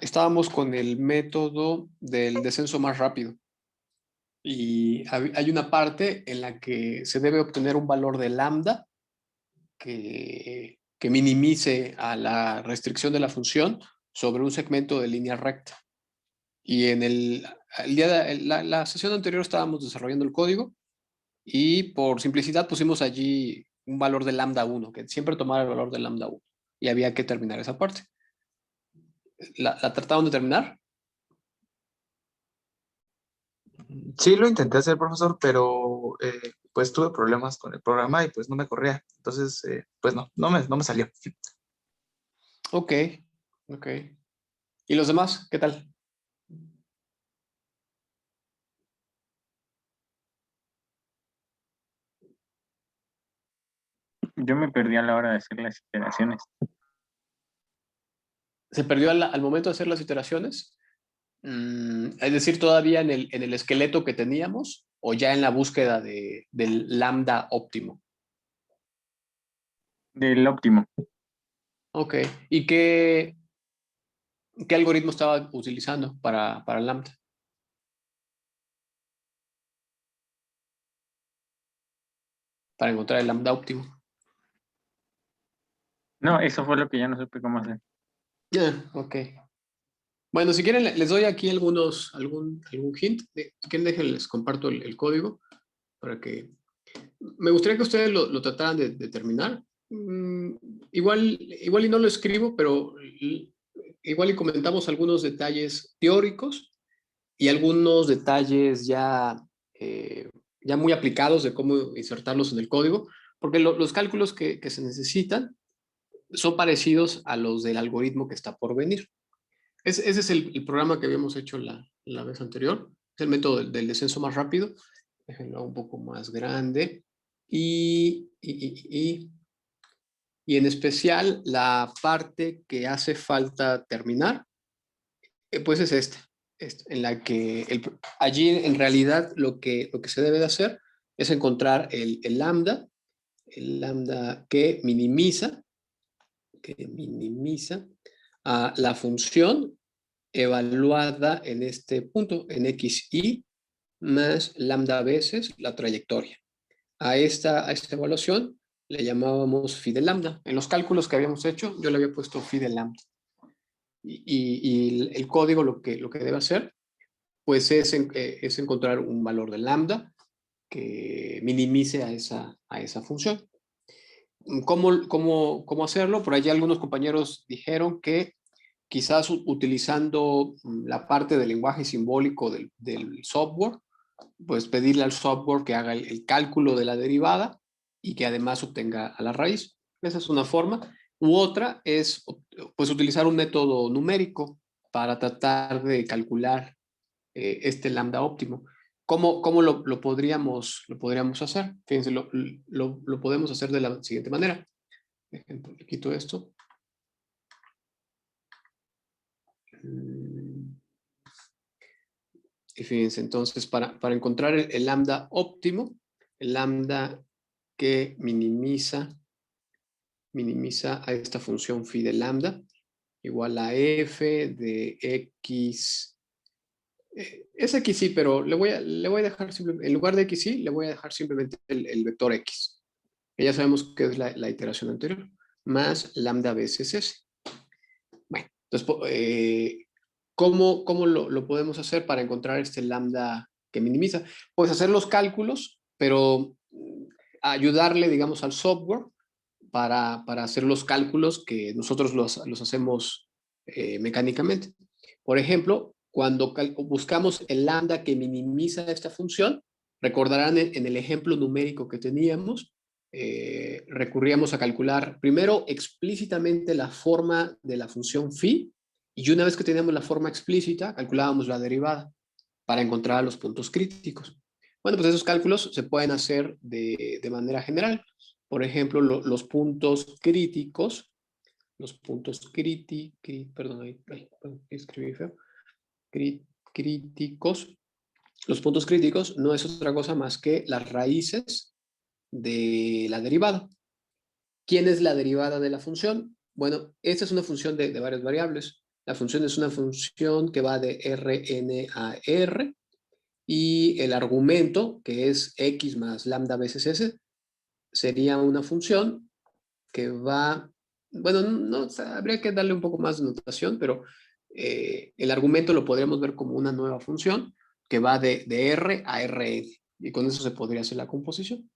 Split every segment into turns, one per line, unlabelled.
estábamos con el método del descenso más rápido. Y hay una parte en la que se debe obtener un valor de lambda que minimice a la restricción de la función sobre un segmento de línea recta. Y en el día de la sesión anterior estábamos desarrollando el código y por simplicidad pusimos allí un valor de lambda 1, que siempre tomara el valor de lambda 1. Y había que terminar esa parte. ¿La trataron de terminar?
Sí, lo intenté hacer, profesor, pero pues tuve problemas con el programa y pues no me corría. Entonces, pues no me salió.
Ok, ok. ¿Y los demás? ¿Qué tal?
Yo me perdí a la hora de hacer las iteraciones.
¿Se perdió al momento de hacer las iteraciones? Es decir, todavía en el esqueleto que teníamos o ya en la búsqueda del lambda óptimo.
Del óptimo.
Ok. ¿Y qué algoritmo estaba utilizando para lambda? Para encontrar el lambda óptimo.
No, eso fue lo que ya no supe cómo hacer.
Ok. Bueno, si quieren, les doy aquí algún hint. Si quieren, les comparto el código para que... Me gustaría que ustedes lo trataran de terminar. Igual y no lo escribo, pero igual y comentamos algunos detalles teóricos y algunos detalles ya muy aplicados de cómo insertarlos en el código, porque los cálculos que se necesitan son parecidos a los del algoritmo que está por venir. Ese es el programa que habíamos hecho la vez anterior. Es el método del descenso más rápido. Déjenlo un poco más grande. Y en especial la parte que hace falta terminar, pues es en la que allí en realidad lo que se debe de hacer es encontrar el lambda que minimiza a la función evaluada en este punto, en xy, más lambda veces la trayectoria. A esta evaluación le llamábamos phi de lambda. En los cálculos que habíamos hecho, yo le había puesto phi de lambda. Y el código lo que debe hacer, pues es encontrar un valor de lambda que minimice a esa función. ¿Cómo hacerlo? Por allí algunos compañeros dijeron que quizás utilizando la parte del lenguaje simbólico del software, pues pedirle al software que haga el cálculo de la derivada y que además obtenga a la raíz. Esa es una forma. U otra es pues utilizar un método numérico para tratar de calcular este lambda óptimo. ¿Cómo lo podríamos hacer? Fíjense, lo podemos hacer de la siguiente manera. Ejemplo, le quito esto. Y fíjense, entonces, para encontrar el lambda óptimo, el lambda que minimiza a esta función phi de lambda, igual a f de x. Es x sí, pero le voy a dejar simplemente, en lugar de x sí, le voy a dejar simplemente el vector x, que ya sabemos que es la iteración anterior, más lambda veces s. Bueno, entonces, ¿cómo lo podemos hacer para encontrar este lambda que minimiza? Pues hacer los cálculos, pero ayudarle, digamos, al software para hacer los cálculos que nosotros los hacemos mecánicamente. Por ejemplo, cuando buscamos el lambda que minimiza esta función, recordarán en el ejemplo numérico que teníamos, recurríamos a calcular primero explícitamente la forma de la función phi, y una vez que teníamos la forma explícita, calculábamos la derivada para encontrar los puntos críticos. Bueno, pues esos cálculos se pueden hacer de manera general. Por ejemplo, los puntos críticos, perdón, escribí feo, críticos, los puntos críticos no es otra cosa más que las raíces de la derivada. ¿Quién es la derivada de la función? Bueno, esta es una función de varias variables. La función es una función que va de Rn a R y el argumento, que es x más lambda veces s, sería una función que va, bueno, no, o sea, habría que darle un poco más de notación, pero el argumento lo podríamos ver como una nueva función que va de R a Rn, y con eso se podría hacer la composición.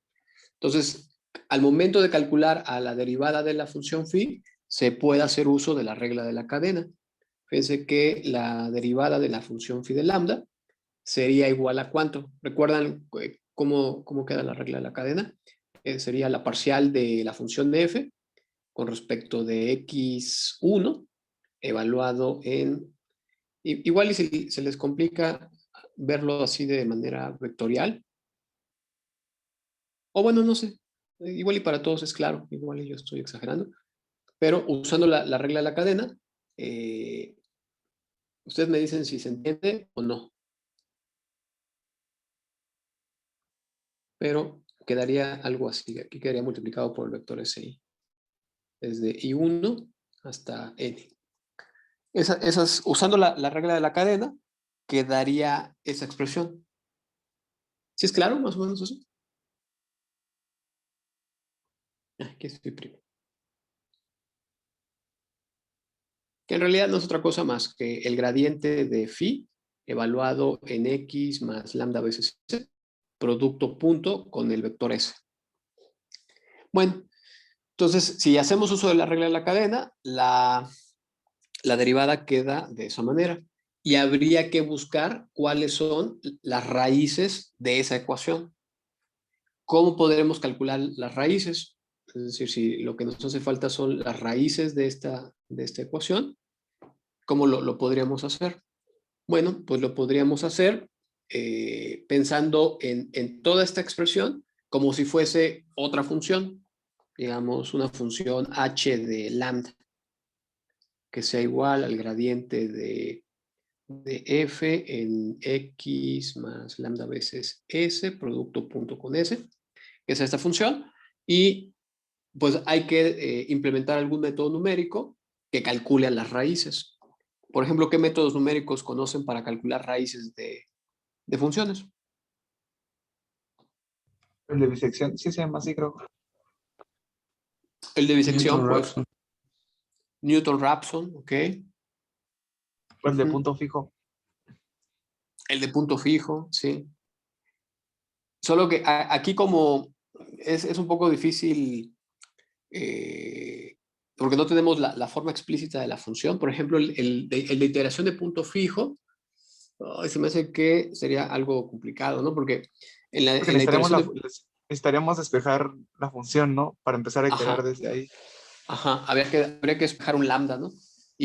Entonces, al momento de calcular a la derivada de la función phi, se puede hacer uso de la regla de la cadena. Fíjense que la derivada de la función phi de lambda sería igual a ¿cuánto? ¿Recuerdan cómo queda la regla de la cadena? Sería la parcial de la función de f con respecto de x1 evaluado en... Igual y se les complica verlo así de manera vectorial. O bueno, no sé. Igual y para todos es claro. Igual y yo estoy exagerando. Pero usando la regla de la cadena, ustedes me dicen si se entiende o no. Pero quedaría algo así. Aquí quedaría multiplicado por el vector SI. Desde I1 hasta N. Usando la regla de la cadena, quedaría esa expresión. ¿Sí es claro, más o menos eso? Aquí estoy primo. Que en realidad no es otra cosa más que el gradiente de phi evaluado en x más lambda veces s, producto punto con el vector s. Bueno, entonces si hacemos uso de la regla de la cadena, la derivada queda de esa manera. Y habría que buscar cuáles son las raíces de esa ecuación. ¿Cómo podremos calcular las raíces? Es decir, si lo que nos hace falta son las raíces de esta ecuación, ¿cómo lo podríamos hacer? Bueno, pues lo podríamos hacer pensando en toda esta expresión como si fuese otra función, digamos una función h de lambda, que sea igual al gradiente de f en x más lambda veces s, producto punto con s, que es esta función, y pues hay que implementar algún método numérico que calcule las raíces. Por ejemplo, ¿qué métodos numéricos conocen para calcular raíces de funciones?
El de bisección, sí se llama así, creo.
El de bisección, pues,
Newton-Raphson.
Newton-Raphson, ok.
O el de punto fijo.
El de punto fijo, sí. Solo que aquí como es un poco difícil porque no tenemos la forma explícita de la función. Por ejemplo, el de iteración de punto fijo, se me hace que sería algo complicado, ¿no? Porque en la
Porque necesitaríamos,
iteración de...
necesitaríamos despejar la función, ¿no? Para empezar a iterar
Ajá,
desde ahí.
ajá, habría que despejar un lambda, ¿no?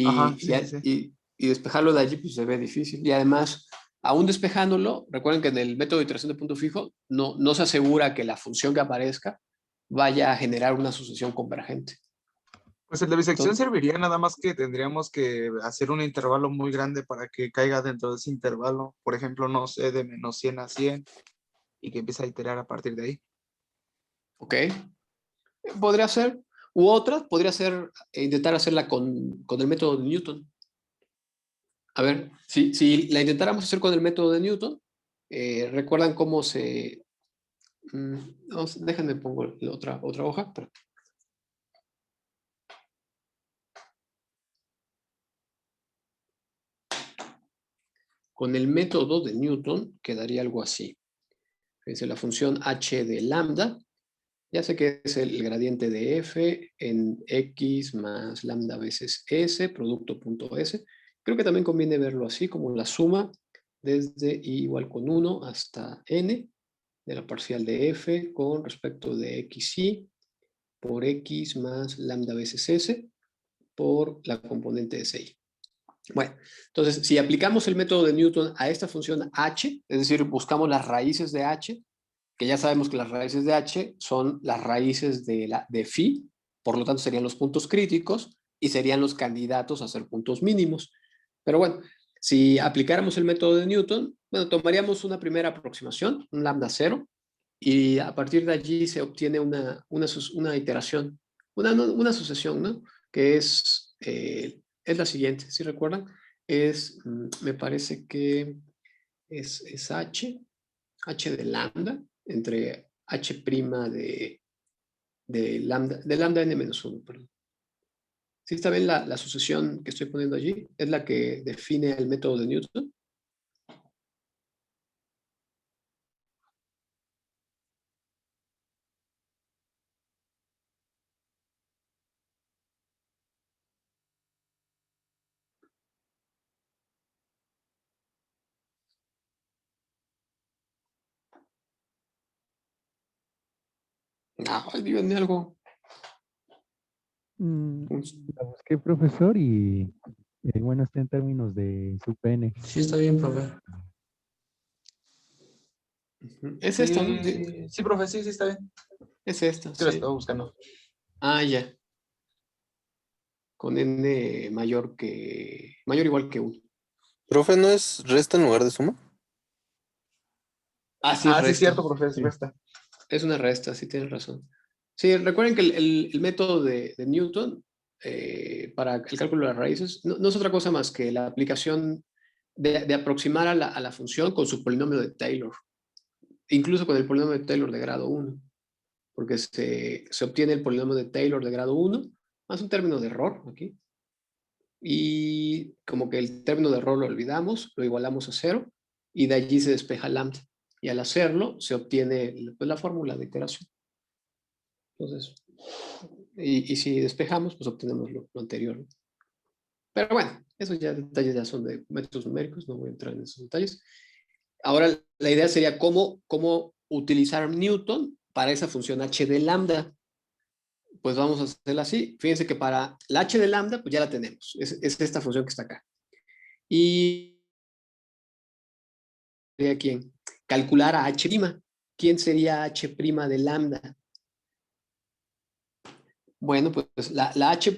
Ajá,
Y,
sí, sí, sí.
y despejarlo de allí pues se ve difícil. Y además, aún despejándolo, recuerden que en el método de iteración de punto fijo no se asegura que la función que aparezca vaya a generar una sucesión convergente.
Pues el de bisección
Entonces,
serviría, nada más que tendríamos que hacer un intervalo muy grande para que caiga dentro de ese intervalo. Por ejemplo, no sé, de menos 100 a 100 y que empiece a iterar a partir de ahí.
ok, podría ser. U otra, podría ser intentar hacerla con el método de Newton. A ver, si la intentáramos hacer con el método de Newton, ¿recuerdan cómo se... déjenme pongo otra hoja. Pero... Con el método de Newton quedaría algo así. Fíjense, la función h de lambda, ya sé que es el gradiente de f en x más lambda veces s, producto punto s. Creo que también conviene verlo así, como la suma desde i igual con 1 hasta n de la parcial de f con respecto de xi por x más lambda veces s por la componente de si. Bueno, entonces, si aplicamos el método de Newton a esta función h, es decir, buscamos las raíces de h, que ya sabemos que las raíces de h son las raíces de phi, por lo tanto serían los puntos críticos y serían los candidatos a ser puntos mínimos. Pero bueno, si aplicáramos el método de Newton, bueno, tomaríamos una primera aproximación, un lambda cero, y a partir de allí se obtiene una iteración, una sucesión, ¿no? Que es es la siguiente, ¿sí recuerdan? Es, me parece que es H de lambda, entre H' de lambda n-1, perdón. ¿Sí está bien la sucesión que estoy poniendo allí? Es la que define el método de Newton. Ah, díganme algo.
Mm, La busqué, profesor, y bueno, está en términos de sub n.
Sí, está bien, profe.
Es esta, ¿no? Sí,
Sí, sí, profe, sí, sí, está bien.
es esta,
Sí, la
sí.
estaba buscando.
Ah, ya. Con n mayor o igual que 1.
Profe, ¿no es resta en lugar de suma?
Ah, sí, es
Ah, sí, es
resta.
cierto, profe, es
Sí.
resta.
Es una resta, sí tienes razón. Sí, recuerden que el método de Newton para el cálculo de las raíces no es otra cosa más que la aplicación de aproximar a la función con su polinomio de Taylor, incluso con el polinomio de Taylor de grado 1, porque se obtiene el polinomio de Taylor de grado 1, más un término de error aquí, y como que el término de error lo olvidamos, lo igualamos a 0, y de allí se despeja lambda. Y al hacerlo se obtiene pues, la fórmula de iteración. Entonces, y si despejamos, pues obtenemos lo anterior, ¿no? Pero bueno, esos ya detalles ya son de métodos numéricos, no voy a entrar en esos detalles. Ahora, la idea sería cómo utilizar Newton para esa función h de lambda. Pues vamos a hacerla así. Fíjense que para la h de lambda, pues ya la tenemos. Es esta función que está acá. Y sería quién? Calcular a h'. ¿Quién sería h' de lambda? Bueno, pues la h'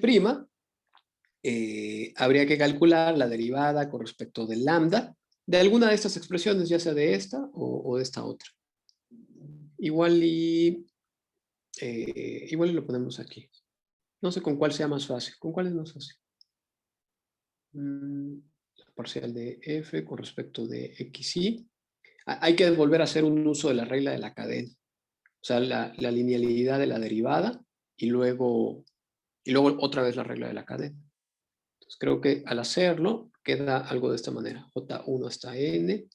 habría que calcular la derivada con respecto del lambda de alguna de estas expresiones, ya sea de esta o de esta otra. Igual y lo ponemos aquí. No sé con cuál sea más fácil. ¿Con cuál es más fácil? La parcial de f con respecto de xy. Hay que volver a hacer un uso de la regla de la cadena. O sea, la linealidad de la derivada y luego otra vez la regla de la cadena. Entonces creo que al hacerlo queda algo de esta manera. J1 hasta n,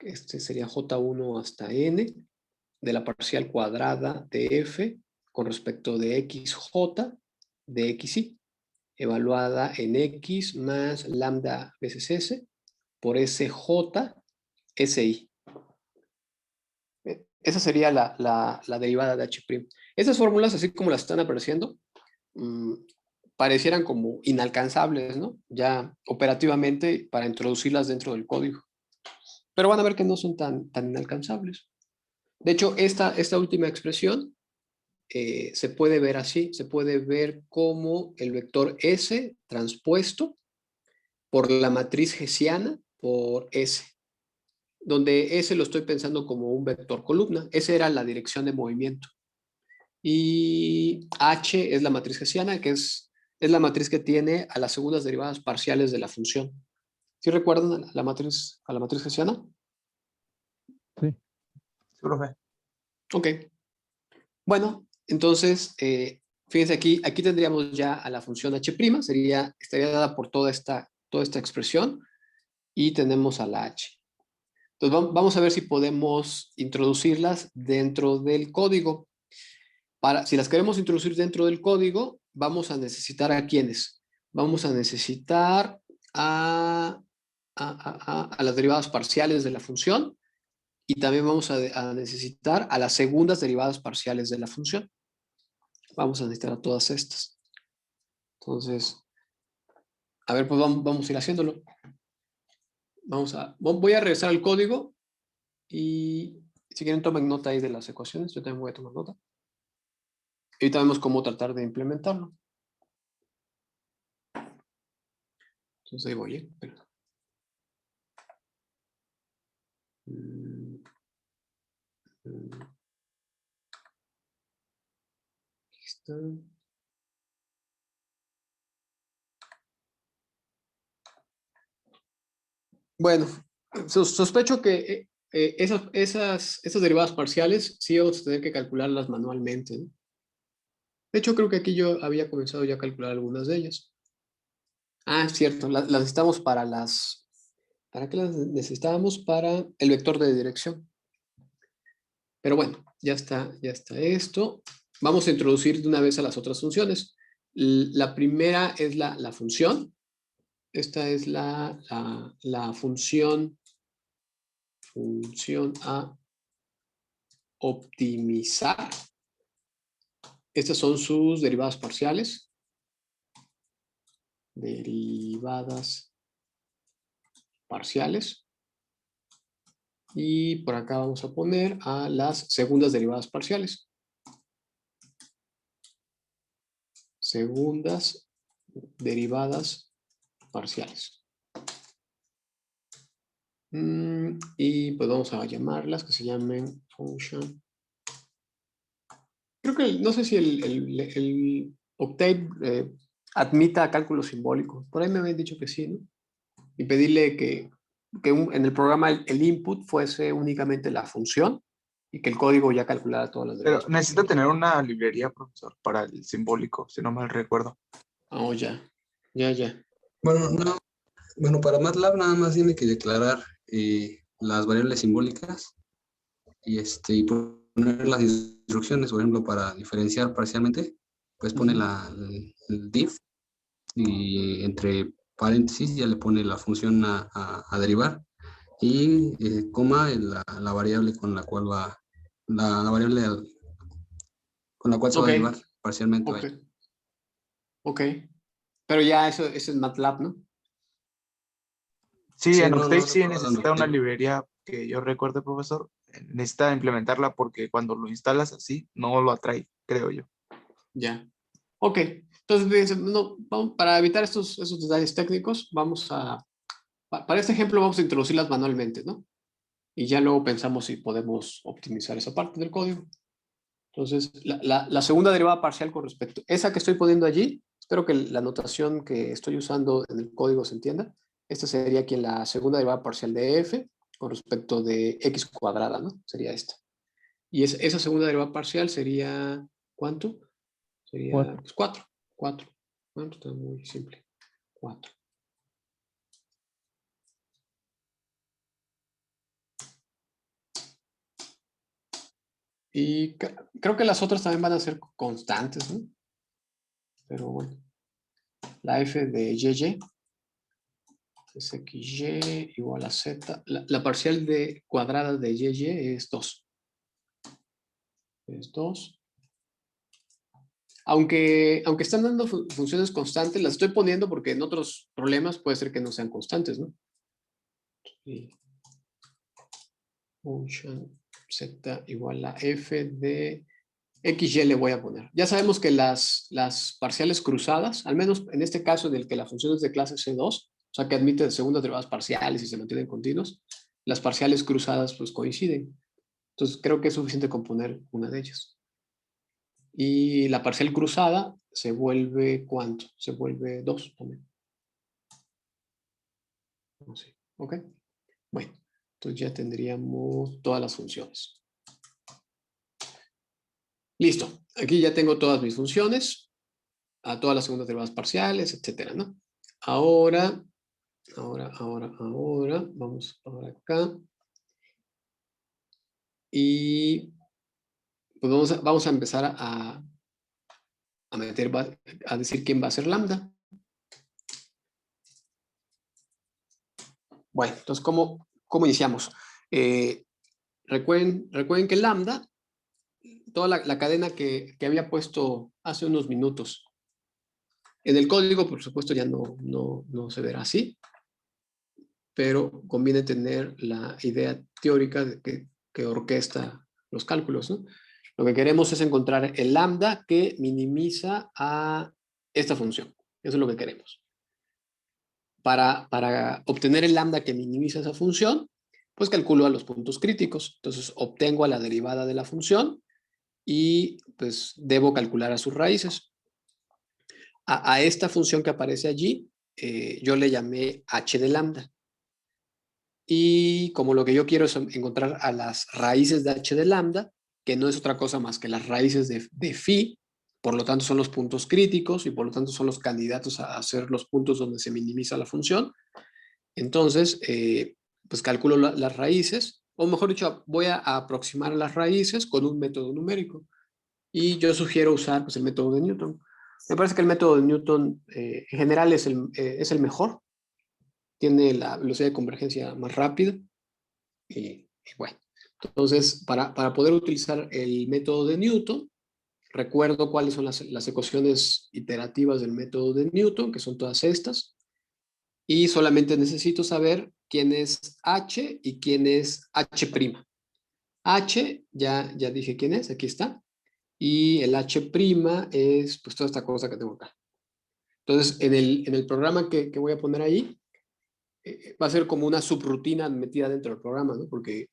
este sería J1 hasta n, de la parcial cuadrada de f con respecto de xj de xy, evaluada en x más lambda veces s por sj si. Esa sería la derivada de h'. Esas fórmulas, así como las están apareciendo, mmm, parecieran como inalcanzables, ¿no? Ya operativamente para introducirlas dentro del código. Pero van a ver que no son tan inalcanzables. De hecho, esta última expresión se puede ver así, se puede ver como el vector S transpuesto por la matriz hessiana por S, donde S lo estoy pensando como un vector columna. Esa era la dirección de movimiento. Y H es la matriz hessiana, que es la matriz que tiene a las segundas derivadas parciales de la función. ¿Sí recuerdan a la matriz hessiana?
Sí.
Sí, profe.
Ok. Bueno, entonces, fíjense aquí tendríamos ya a la función h', estaría dada por toda esta expresión, y tenemos a la h. Entonces, vamos a ver si podemos introducirlas dentro del código. Si las queremos introducir dentro del código, vamos a necesitar a quiénes. Vamos a necesitar a las derivadas parciales de la función, y también vamos a necesitar a las segundas derivadas parciales de la función. Vamos a necesitar a todas estas. Entonces, a ver, pues vamos a ir haciéndolo. Voy a regresar al código y si quieren tomen nota ahí de las ecuaciones. Yo también voy a tomar nota. Y ahorita vemos cómo tratar de implementarlo. Entonces ahí voy, perdón. Aquí está. Bueno, sospecho que esas derivadas parciales sí vamos a tener que calcularlas manualmente, ¿no? De hecho, creo que aquí yo había comenzado ya a calcular algunas de ellas. Ah, es cierto, las necesitamos para las... ¿Para qué las necesitábamos? Para el vector de dirección. Pero bueno, ya está esto. Vamos a introducir de una vez a las otras funciones. La primera es la función. Esta es la función a optimizar. Estas son sus derivadas parciales. Derivadas parciales. Y por acá vamos a poner a las segundas derivadas parciales. Segundas derivadas parciales. Y pues vamos a llamarlas, que se llamen function. Creo que, no sé si el Octave admita cálculos simbólicos. Por ahí me habían dicho que sí, ¿no? Y pedirle que en el programa el input fuese únicamente la función y que el código ya calculara todas las
Pero
derivadas
necesita
parciales.
tener una librería, profesor, para el simbólico, si no mal recuerdo.
Oh, ya. Ya.
Bueno, no, bueno, para MATLAB nada más tiene que declarar las variables simbólicas y poner las instrucciones, por ejemplo, para diferenciar parcialmente, pues pone el diff y entre paréntesis ya le pone la función a derivar y coma la variable con la cual va, la variable con la cual se va a
Ok,
derivar parcialmente.
ok,
Vaya.
ok. Pero ya eso es MATLAB, ¿no?
Sí,
Sí,
en
no,
Octave
no
sí
recuerdo la
necesita una
notación.
librería que yo recuerde, profesor. Necesita implementarla porque cuando lo instalas así, no lo atrae, creo yo.
Ya. Ok. Entonces, fíjense, para evitar esos detalles técnicos, para este ejemplo vamos a introducirlas manualmente, ¿no? Y ya luego pensamos si podemos optimizar esa parte del código. Entonces, la segunda derivada parcial con respecto, esa que estoy poniendo allí, espero que la notación que estoy usando en el código se entienda. Esta sería aquí en la segunda derivada parcial de f con respecto de x cuadrada, ¿no? Sería esta. Y esa segunda derivada parcial sería, ¿cuánto? Sería
4.
pues, 4. 4. Bueno, está muy simple. 4. Y creo que las otras también van a ser constantes, ¿no? Pero bueno. La f de y es xy igual a z. La parcial de cuadrada de y es 2. Es 2. Aunque están dando funciones constantes, las estoy poniendo porque en otros problemas puede ser que no sean constantes, ¿no? Y function z igual a f de xy le voy a poner. Ya sabemos que las parciales cruzadas, al menos en este caso en el que la función es de clase C2, o sea que admite segundas derivadas parciales y se mantienen continuos, las parciales cruzadas pues coinciden. Entonces creo que es suficiente con poner una de ellas. Y la parcial cruzada se vuelve ¿cuánto? Se vuelve 2 también. Así. ¿Ok? Bueno, entonces ya tendríamos todas las funciones. Listo. Aquí ya tengo todas mis funciones, a todas las segundas derivadas parciales, etcétera, ¿no? Ahora, vamos para acá. Y pues vamos a empezar a meter, a decir quién va a ser lambda. Bueno, entonces, ¿cómo iniciamos? Recuerden que lambda, toda la cadena que había puesto hace unos minutos, en el código, por supuesto, ya no se verá así, pero conviene tener la idea teórica de que orquesta los cálculos, ¿no? Lo que queremos es encontrar el lambda que minimiza a esta función. Eso es lo que queremos. Para obtener el lambda que minimiza esa función, pues calculo a los puntos críticos. Entonces obtengo a la derivada de la función y pues debo calcular a sus raíces. A esta función que aparece allí, yo le llamé h de lambda. Y como lo que yo quiero es encontrar a las raíces de h de lambda, que no es otra cosa más que las raíces de phi, por lo tanto son los puntos críticos y por lo tanto son los candidatos a ser los puntos donde se minimiza la función. Entonces, pues calculo las raíces, o mejor dicho, voy a aproximar las raíces con un método numérico. Y yo sugiero usar pues, el método de Newton. Me parece que el método de Newton en general es el mejor. Tiene la velocidad de convergencia más rápida. Y bueno, entonces para poder utilizar el método de Newton, recuerdo cuáles son las ecuaciones iterativas del método de Newton, que son todas estas. Y solamente necesito saber quién es H y quién es H'. H, ya dije quién es, aquí está. Y el H' es pues toda esta cosa que tengo acá. Entonces, en el programa que voy a poner ahí, va a ser como una subrutina metida dentro del programa, ¿no? Porque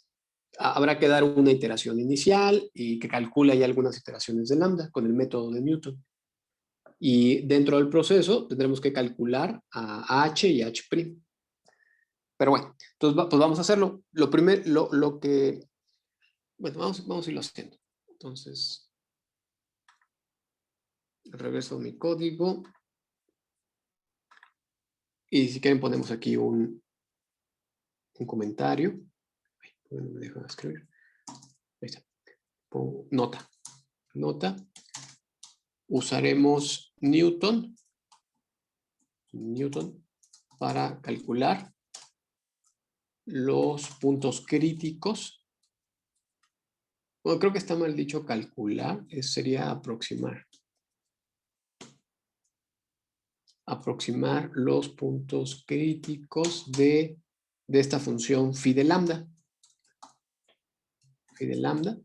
habrá que dar una iteración inicial y que calcula ya algunas iteraciones de lambda con el método de Newton. Y dentro del proceso tendremos que calcular a H y H'. Pero bueno, entonces pues vamos a hacerlo. Lo primero, lo que... Bueno, vamos a irlo haciendo. Entonces, regreso a mi código. Y si quieren ponemos aquí un comentario. No me deja escribir. Ahí está. Nota. Nota. Usaremos Newton para calcular los puntos críticos. Bueno, creo que está mal dicho calcular, sería aproximar. Aproximar los puntos críticos de esta función phi de lambda. Phi de lambda.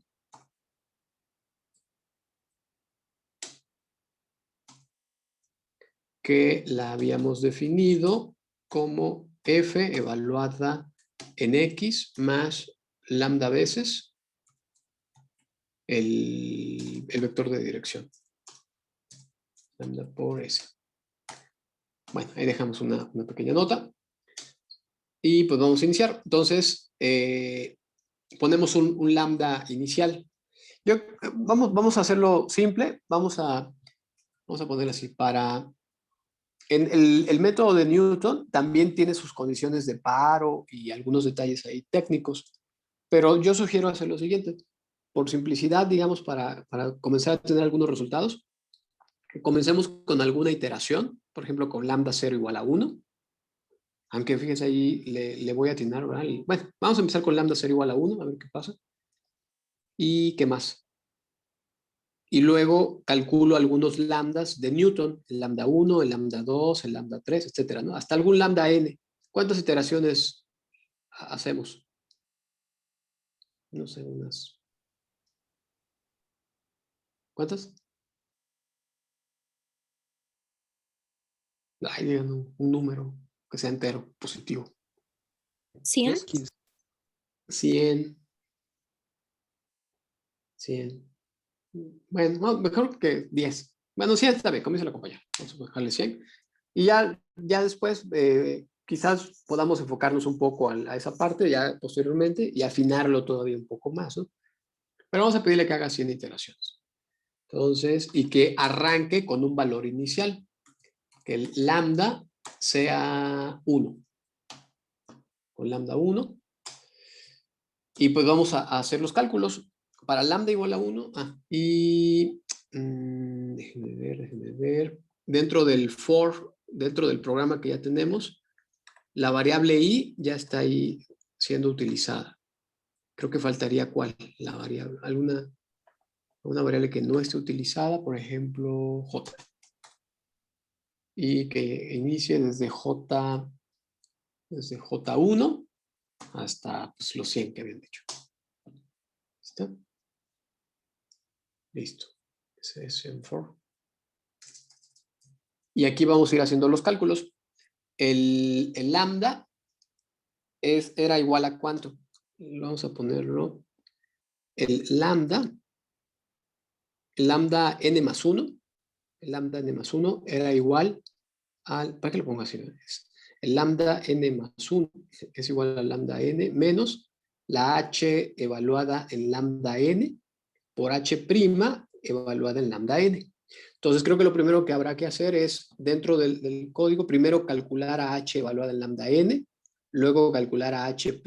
Que la habíamos definido como f evaluada en x más lambda veces el vector de dirección. Lambda por s. Bueno, ahí dejamos una pequeña nota. Y pues vamos a iniciar. Entonces, ponemos un lambda inicial. Vamos a hacerlo simple. Vamos a poner así. El método de Newton también tiene sus condiciones de paro y algunos detalles ahí técnicos. Pero yo sugiero hacer lo siguiente. Por simplicidad, digamos, para comenzar a tener algunos resultados, comencemos con alguna iteración, por ejemplo, con lambda 0 igual a 1. Aunque fíjense ahí, le voy a atinar, ¿verdad? Bueno, vamos a empezar con lambda 0 igual a 1, a ver qué pasa. ¿Y qué más? Y luego calculo algunos lambdas de Newton, el lambda 1, el lambda 2, el lambda 3, etcétera, ¿no? Hasta algún lambda n. ¿Cuántas iteraciones hacemos? No sé, unas... ¿Cuántas? Ay, digan un número que sea entero, positivo.
100.
100. Bueno, no, mejor que 10. Bueno, 100 está bien, comienza la compañera. Vamos a dejarle 100. Y ya después quizás podamos enfocarnos un poco a esa parte ya posteriormente y afinarlo todavía un poco más, ¿no? Pero vamos a pedirle que haga 100 iteraciones. Entonces, y que arranque con un valor inicial. Que el lambda sea 1. Con lambda 1. Y pues vamos a hacer los cálculos. Para lambda igual a 1. Y déjenme ver. Dentro del for, dentro del programa que ya tenemos, la variable i ya está ahí siendo utilizada. Creo que faltaría ¿cuál? La variable. Una variable que no esté utilizada, por ejemplo, j. Y que inicie desde j1 hasta pues, los 100 que habían dicho. ¿Listo? Listo. Ese es el for. Y aquí vamos a ir haciendo los cálculos. El lambda era igual a ¿cuánto? Vamos a ponerlo. El lambda n más 1. El lambda n más 1 era igual al... ¿Para qué lo pongo así? el lambda n más 1 es igual a lambda n menos la h evaluada en lambda n por h' evaluada en lambda n. Entonces creo que lo primero que habrá que hacer es, dentro del código, primero calcular a h evaluada en lambda n, luego calcular a h'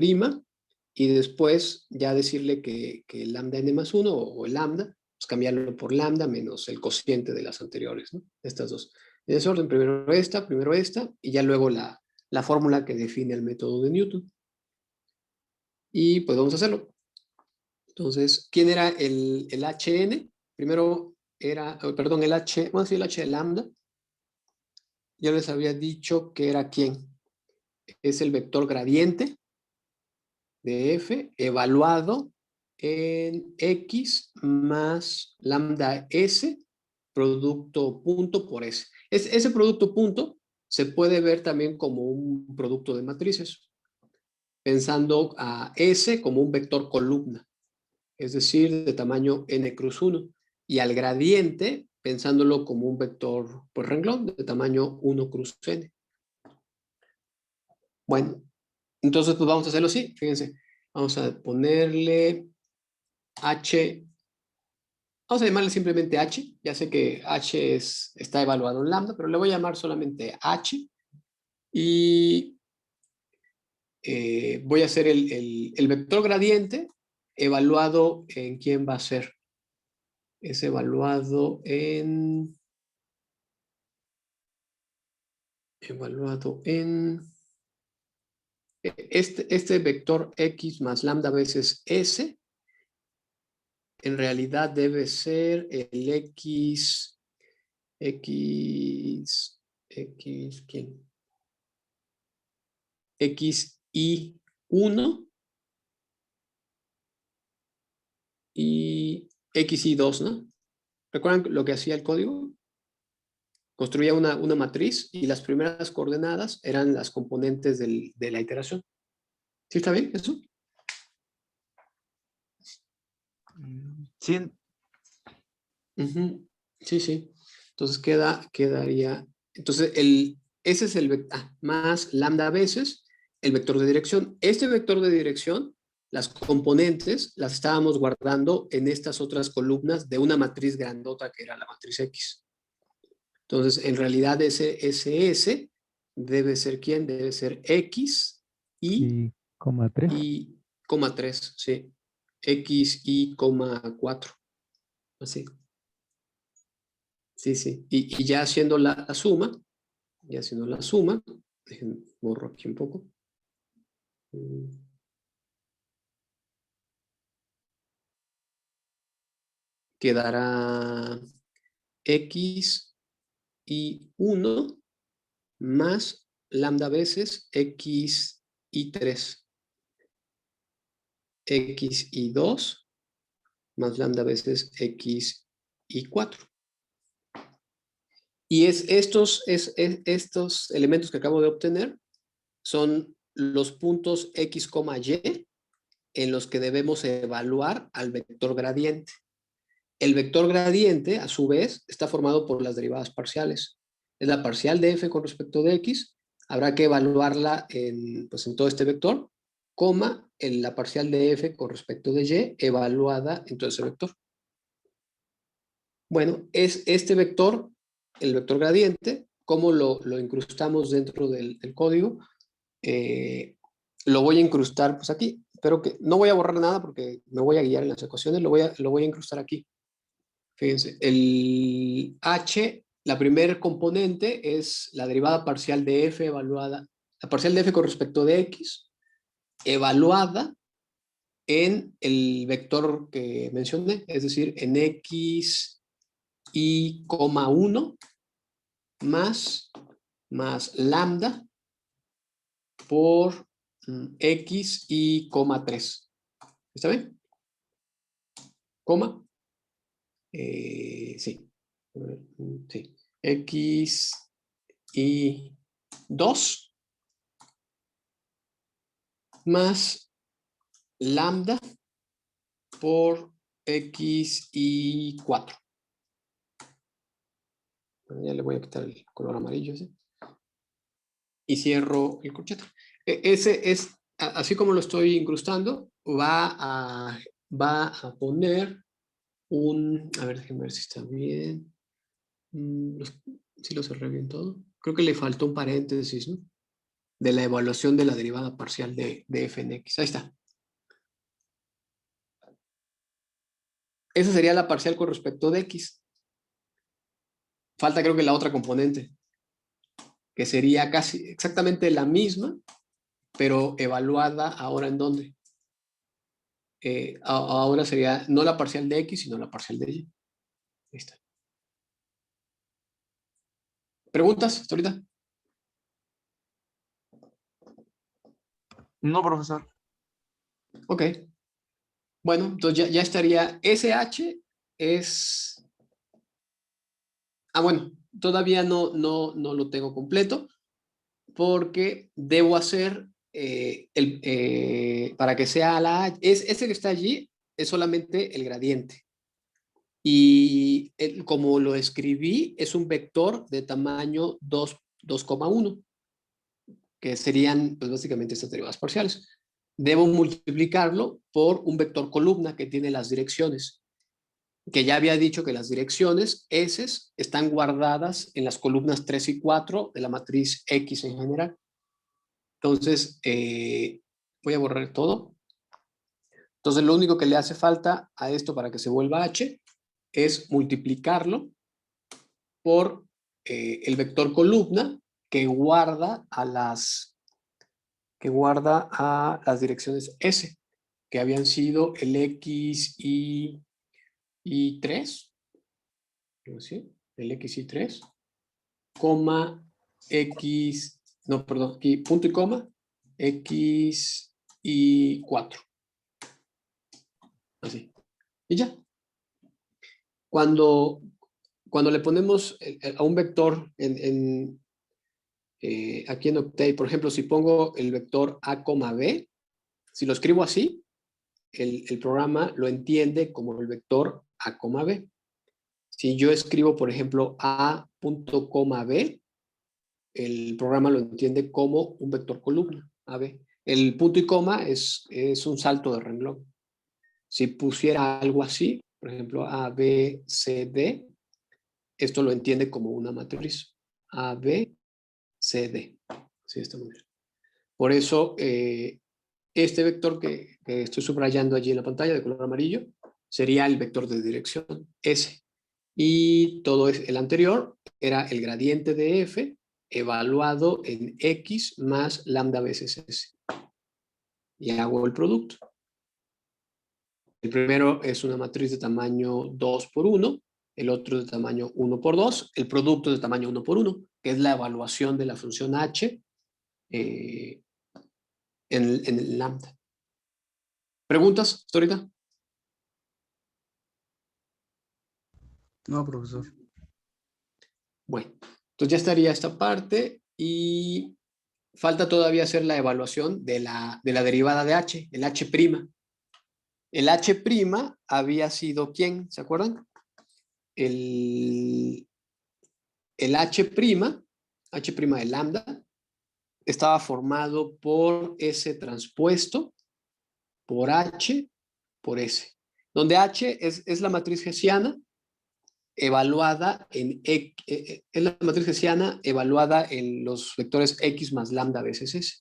y después ya decirle que el lambda n más 1 o el lambda, pues cambiarlo por lambda menos el cociente de las anteriores, ¿no? Estas dos. En ese orden, primero esta, y ya luego la fórmula que define el método de Newton. Y pues vamos a hacerlo. Entonces, ¿quién era el Hn? Primero era, perdón, el H, vamos a decir el H de lambda. Yo les había dicho que era ¿quién? Es el vector gradiente de f evaluado en x más lambda s producto punto por s. Ese producto punto se puede ver también como un producto de matrices, pensando a s como un vector columna, es decir, de tamaño n cruz 1, y al gradiente pensándolo como un vector por renglón de tamaño 1 cruz n. Bueno, entonces pues vamos a hacerlo así, fíjense. Vamos a ponerle h, vamos a llamarle simplemente h. Ya sé que h está evaluado en lambda, pero le voy a llamar solamente h. Y voy a hacer el vector gradiente evaluado en quién va a ser. Es evaluado en este vector x más lambda veces s, en realidad debe ser el x, ¿quién? xi1 y xi2, ¿no? ¿Recuerdan lo que hacía el código? Construía una matriz y las primeras coordenadas eran las componentes de la iteración. ¿Sí está bien eso?
Sí,
Ujú. Sí, sí. Entonces quedaría. Entonces, ese es el más lambda veces el vector de dirección. Este vector de dirección, las componentes las estábamos guardando en estas otras columnas de una matriz grandota que era la matriz X. Entonces, en realidad ese SS debe ser ¿quién? Debe ser X
Y coma 3.
y coma 3, sí. X y coma 4. Así. Sí, sí. Y ya haciendo la suma, dejen, borro aquí un poco. Quedará X y 1 más lambda veces X y 3. X y 2 más lambda veces X y 4. Y estos elementos que acabo de obtener son los puntos X, Y en los que debemos evaluar al vector gradiente. El vector gradiente, a su vez, está formado por las derivadas parciales. Es la parcial de f con respecto de x. Habrá que evaluarla en todo este vector, coma, en la parcial de f con respecto de y, evaluada en todo ese vector. Bueno, es este vector, el vector gradiente, cómo lo incrustamos dentro del código. Lo voy a incrustar pues aquí. Espero que no voy a borrar nada porque me voy a guiar en las ecuaciones. Lo voy a incrustar aquí. Fíjense, el h, la primer componente es la derivada parcial de f evaluada, la parcial de f con respecto de x, evaluada en el vector que mencioné, es decir, en x y, 1 más lambda por x y, 3. ¿Está bien? Coma. Sí. Sí. X y 2 más lambda por x y 4. Bueno, ya le voy a quitar el color amarillo, ¿sí? y cierro el corchete. Ese es, así como lo estoy incrustando, va a poner a ver, déjenme ver si está bien. Sí lo cerré bien todo. Creo que le faltó un paréntesis, ¿no? De la evaluación de la derivada parcial de f en x. Ahí está. Esa sería la parcial con respecto de x. Falta creo que la otra componente, que sería casi exactamente la misma, pero evaluada ahora en dónde. Ahora sería no la parcial de x, sino la parcial de y. Ahí está. ¿Preguntas hasta ahorita?
No, profesor.
Ok. Bueno, entonces ya estaría. SH es... bueno, todavía no lo tengo completo porque debo hacer para que sea la H. Ese que está allí es solamente el gradiente. Y como lo escribí, es un vector de tamaño 2,1, que serían pues, básicamente estas derivadas parciales. Debo multiplicarlo por un vector columna que tiene las direcciones, que ya había dicho que las direcciones S están guardadas en las columnas 3 y 4 de la matriz X en general. Entonces, voy a borrar todo. Entonces, lo único que le hace falta a esto para que se vuelva H es multiplicarlo por el vector columna que guarda a las direcciones S, que habían sido el X y 3, ¿sí? El X y 3, coma, X, no, perdón, aquí punto y coma, X y 4. Así. Y ya. Cuando le ponemos a un vector aquí en Octave, por ejemplo, si pongo el vector A, B, si lo escribo así, el programa lo entiende como el vector A, B. Si yo escribo, por ejemplo, A punto coma B, el programa lo entiende como un vector columna, AB. El punto y coma es un salto de renglón. Si pusiera algo así, por ejemplo, A, B, C, D, esto lo entiende como una matriz. A, B, C, D. Sí, está muy bien. Por eso, este vector que estoy subrayando allí en la pantalla de color amarillo sería el vector de dirección S. Y todo el anterior era el gradiente de F evaluado en X más lambda veces S. Y hago el producto. El primero es una matriz de tamaño 2 por 1, el otro de tamaño 1 por 2, el producto de tamaño 1 por 1, que es la evaluación de la función H en el lambda. ¿Preguntas hasta ahorita?
No, profesor.
Bueno, entonces ya estaría esta parte y falta todavía hacer la evaluación de la derivada de H, el H'. El H' había sido ¿quién? ¿Se acuerdan? El H', de lambda, estaba formado por S transpuesto, por H, por S. Donde H es la matriz hessiana evaluada en los vectores X más lambda veces S.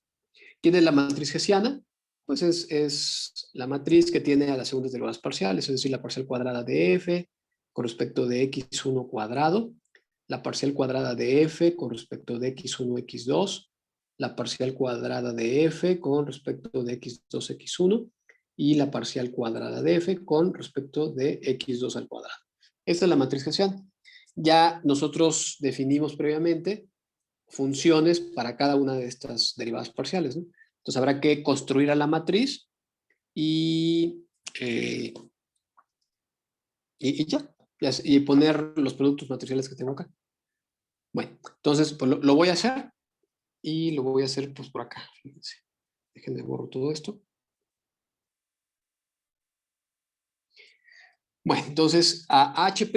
¿Quién es la matriz hessiana? Pues es la matriz que tiene a las segundas derivadas parciales, es decir, la parcial cuadrada de F con respecto de X1 cuadrado, la parcial cuadrada de F con respecto de X1, X2, la parcial cuadrada de F con respecto de X2, X1 y la parcial cuadrada de F con respecto de X2 al cuadrado. Esta es la matriz hessiana. Ya nosotros definimos previamente funciones para cada una de estas derivadas parciales, ¿no? Entonces habrá que construir a la matriz y y poner los productos matriciales que tengo acá. Bueno, entonces pues lo voy a hacer y lo voy a hacer pues por acá. Fíjense. Déjenme borro todo esto. Bueno, entonces a H'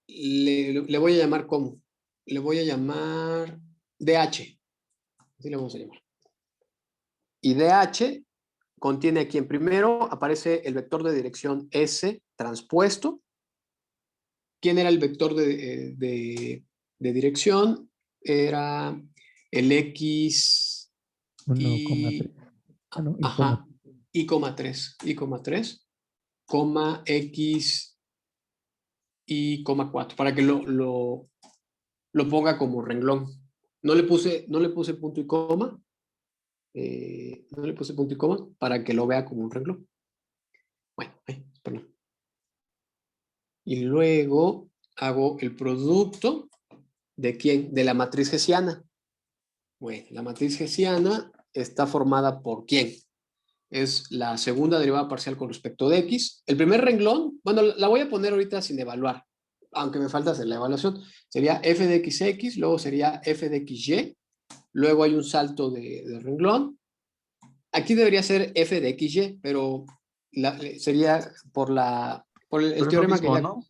le voy a llamar ¿cómo? Le voy a llamar DH. Así le vamos a llamar. Y DH contiene aquí en primero, aparece el vector de dirección S transpuesto. ¿Quién era el vector de dirección? Era el X
1,3. Ah, no, y coma.
ajá, I,3, coma X y coma 4, para que lo ponga como renglón. No le puse punto y coma, no le puse punto y coma para que lo vea como un renglón. Bueno, perdón. Y luego hago el producto ¿de quién? De la matriz hessiana. Bueno, la matriz hessiana está formada por ¿quién? Es la segunda derivada parcial con respecto de X. El primer renglón, bueno, la voy a poner ahorita sin evaluar, aunque me falta hacer la evaluación. Sería f de xx, luego sería f de xy, luego hay un salto de renglón. Aquí debería ser f de xy, pero sería por el
Pero es lo
teorema que
mismo,
ya...
¿no?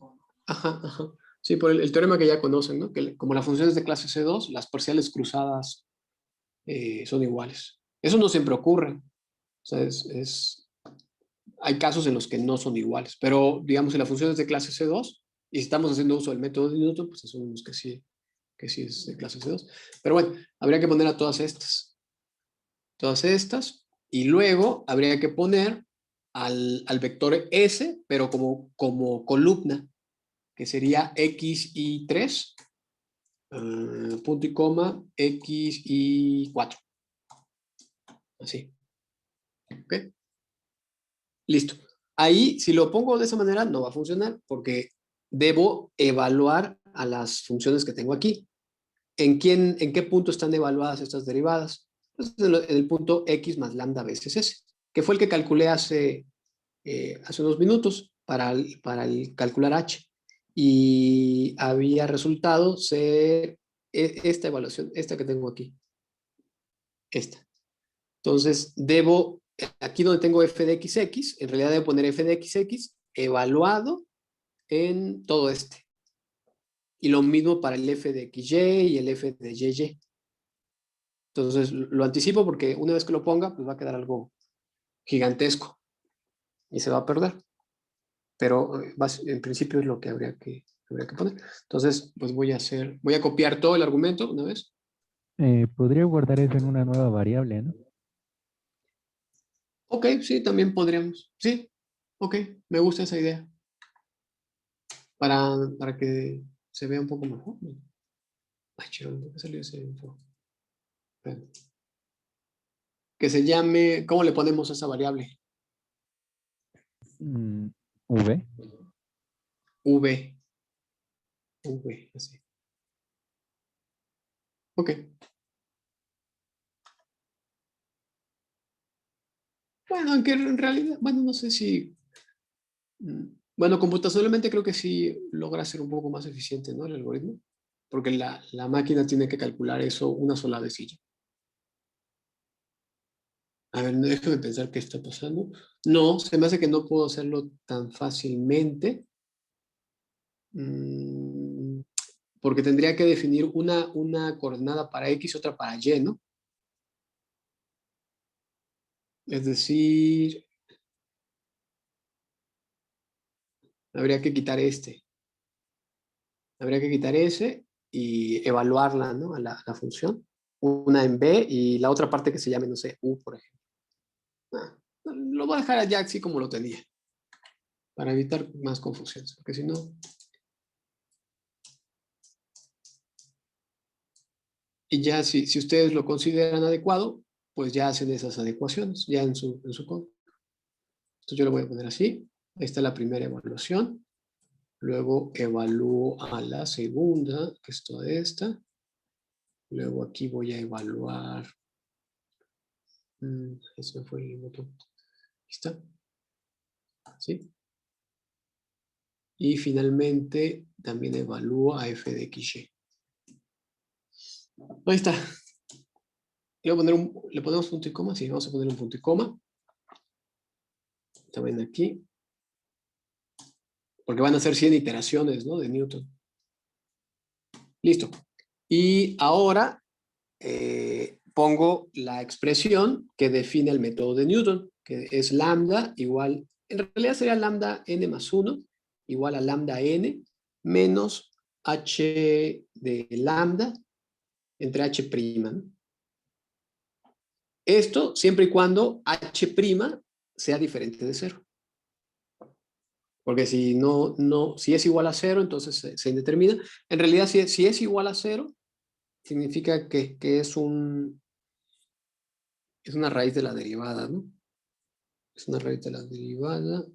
Ajá, ajá. Sí, por el teorema que ya conocen, ¿no? Que como la función es de clase C2, las parciales cruzadas son iguales. Eso no siempre ocurre. O sea, hay casos en los que no son iguales, pero digamos, si la función es de clase C2 y si estamos haciendo uso del método de Newton, pues asumimos que sí es de clase C2. Pero bueno, habría que poner a todas estas, y luego habría que poner al vector S, pero como columna, que sería X y 3, punto y coma, X y 4. Así. ¿Ok? Listo. Ahí, si lo pongo de esa manera, no va a funcionar porque debo evaluar a las funciones que tengo aquí. ¿En qué punto están evaluadas estas derivadas? Pues en el punto X más lambda veces S, que fue el que calculé hace unos minutos para el calcular H. Y había resultado ser esta evaluación, esta que tengo aquí. Esta. Entonces, aquí donde tengo f de xx, en realidad debo poner f de xx evaluado en todo este. Y lo mismo para el f de xy y el f de yy. Entonces, lo anticipo porque una vez que lo ponga, pues va a quedar algo gigantesco y se va a perder. Pero en principio es lo que habría que poner. Entonces, pues voy a copiar todo el argumento una vez.
Podría guardar eso en una nueva variable, ¿no?
Ok, sí, también podríamos. Sí, ok, me gusta esa idea. Para que se vea un poco mejor. Ay, chirón, ¿de qué salió ese info? Espérame. Que se llame, ¿cómo le ponemos a esa variable?
V.
V, así. Ok. Bueno, aunque en realidad, bueno, no sé si... Bueno, computacionalmente creo que sí logra ser un poco más eficiente, ¿no? El algoritmo. Porque la máquina tiene que calcular eso una sola vez y ya. A ver, déjame pensar qué está pasando. No, se me hace que no puedo hacerlo tan fácilmente. Porque tendría que definir una coordenada para X y otra para Y, ¿no? Es decir, habría que quitar este. Habría que quitar ese y evaluarla, ¿no? A la función. Una en B y la otra parte que se llame, no sé, U, por ejemplo. Lo voy a dejar allá así como lo tenía. Para evitar más confusiones, porque si no... Y ya si ustedes lo consideran adecuado, pues ya hacen esas adecuaciones, ya en su código. Entonces yo lo voy a poner así. Ahí está la primera evaluación. Luego evalúo a la segunda, que es toda esta. Luego aquí voy a evaluar. Ese fue el botón. Ahí está. ¿Sí? Y finalmente también evalúo a f de xy. Ahí está. Le ponemos punto y coma. Sí, vamos a poner un punto y coma. También aquí. Porque van a ser 100 iteraciones, ¿no? De Newton. Listo. Y ahora pongo la expresión que define el método de Newton, que es lambda igual, en realidad sería lambda n más 1 igual a lambda n menos h de lambda entre h', ¿no? Esto siempre y cuando h' sea diferente de 0. Porque si si es igual a 0, entonces se indetermina. En realidad, si es igual a 0, significa que es una raíz de la derivada, ¿no? Es una raíz de la derivada.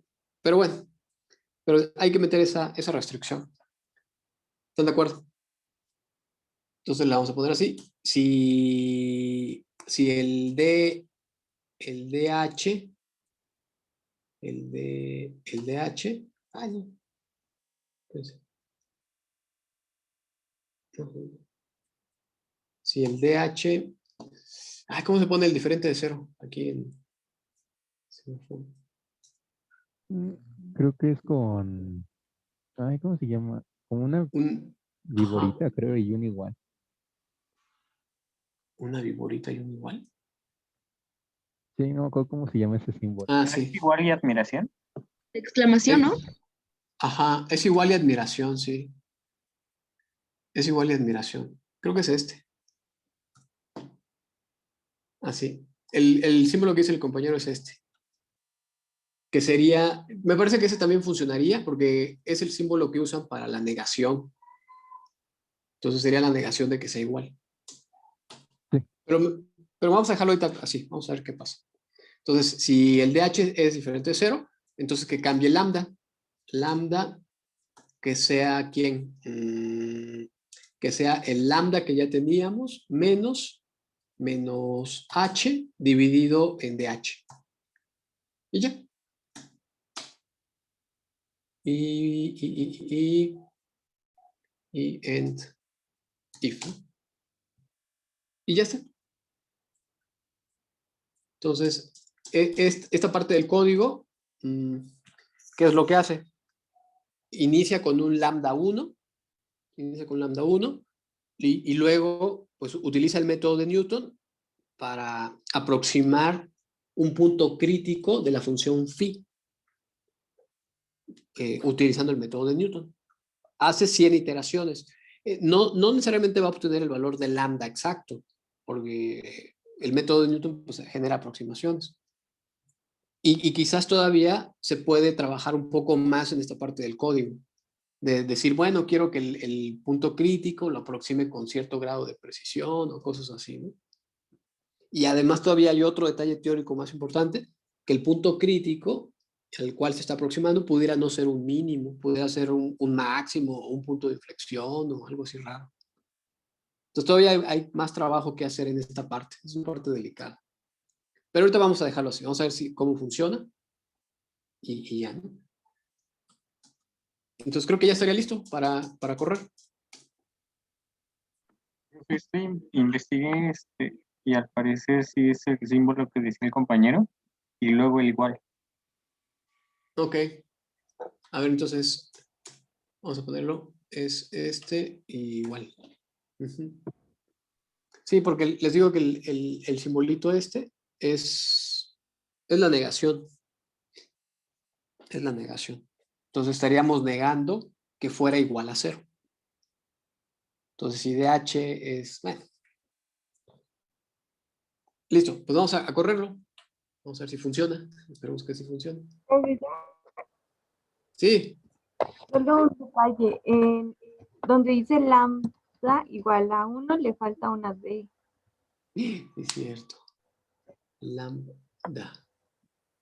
Pero bueno, pero hay que meter esa restricción. ¿Están de acuerdo? Entonces la vamos a poner así. Si el DH, ay no, espérense. Si el DH, ¿cómo se pone el diferente de 0? Aquí
Creo que es con, ay, ¿cómo se llama? Como una viborita, creo, y un igual.
¿Una viborita y un igual?
Sí, no me acuerdo cómo se llama ese símbolo.
Ah,
¿Es
sí.
igual y admiración?
Exclamación, ¿no?
Ajá, es igual y admiración, sí. Es igual y admiración. Creo que es este. Así. El símbolo que dice el compañero es este. Que sería, me parece que ese también funcionaría porque es el símbolo que usan para la negación. Entonces sería la negación de que sea igual.
Sí.
Pero vamos a dejarlo ahorita así. Vamos a ver qué pasa. Entonces, si el DH es diferente de 0, entonces que cambie lambda. Lambda que sea ¿quién? Que sea el lambda que ya teníamos menos h dividido en dh. Y ya. Y end if. Y ya está. Entonces, esta parte del código, ¿qué es lo que hace? Inicia con un lambda 1, y luego pues, utiliza el método de Newton para aproximar un punto crítico de la función phi, utilizando el método de Newton. Hace 100 iteraciones. No necesariamente va a obtener el valor de lambda exacto, porque el método de Newton pues, genera aproximaciones. Y quizás todavía se puede trabajar un poco más en esta parte del código. De decir, bueno, quiero que el punto crítico lo aproxime con cierto grado de precisión o cosas así, ¿no? Y además todavía hay otro detalle teórico más importante, que el punto crítico al cual se está aproximando pudiera no ser un mínimo, pudiera ser un máximo o un punto de inflexión o algo así raro. Entonces todavía hay más trabajo que hacer en esta parte, es una parte delicada. Pero ahorita vamos a dejarlo así, vamos a ver cómo funciona y ya, ¿no? Entonces creo que ya estaría listo para correr.
Investigué y al parecer sí es el símbolo que decía el compañero y luego el igual.
Ok. A ver, entonces, vamos a ponerlo. Es este igual. Sí, porque les digo que el simbolito este es la negación. Es la negación. Entonces estaríamos negando que fuera igual a 0. Entonces, si DH es... Bueno. Listo, pues vamos a correrlo. Vamos a ver si funciona. Esperemos que sí funcione. Sí.
Solo un detalle, donde dice lambda igual a 1 le falta una D.
Es cierto. Lambda.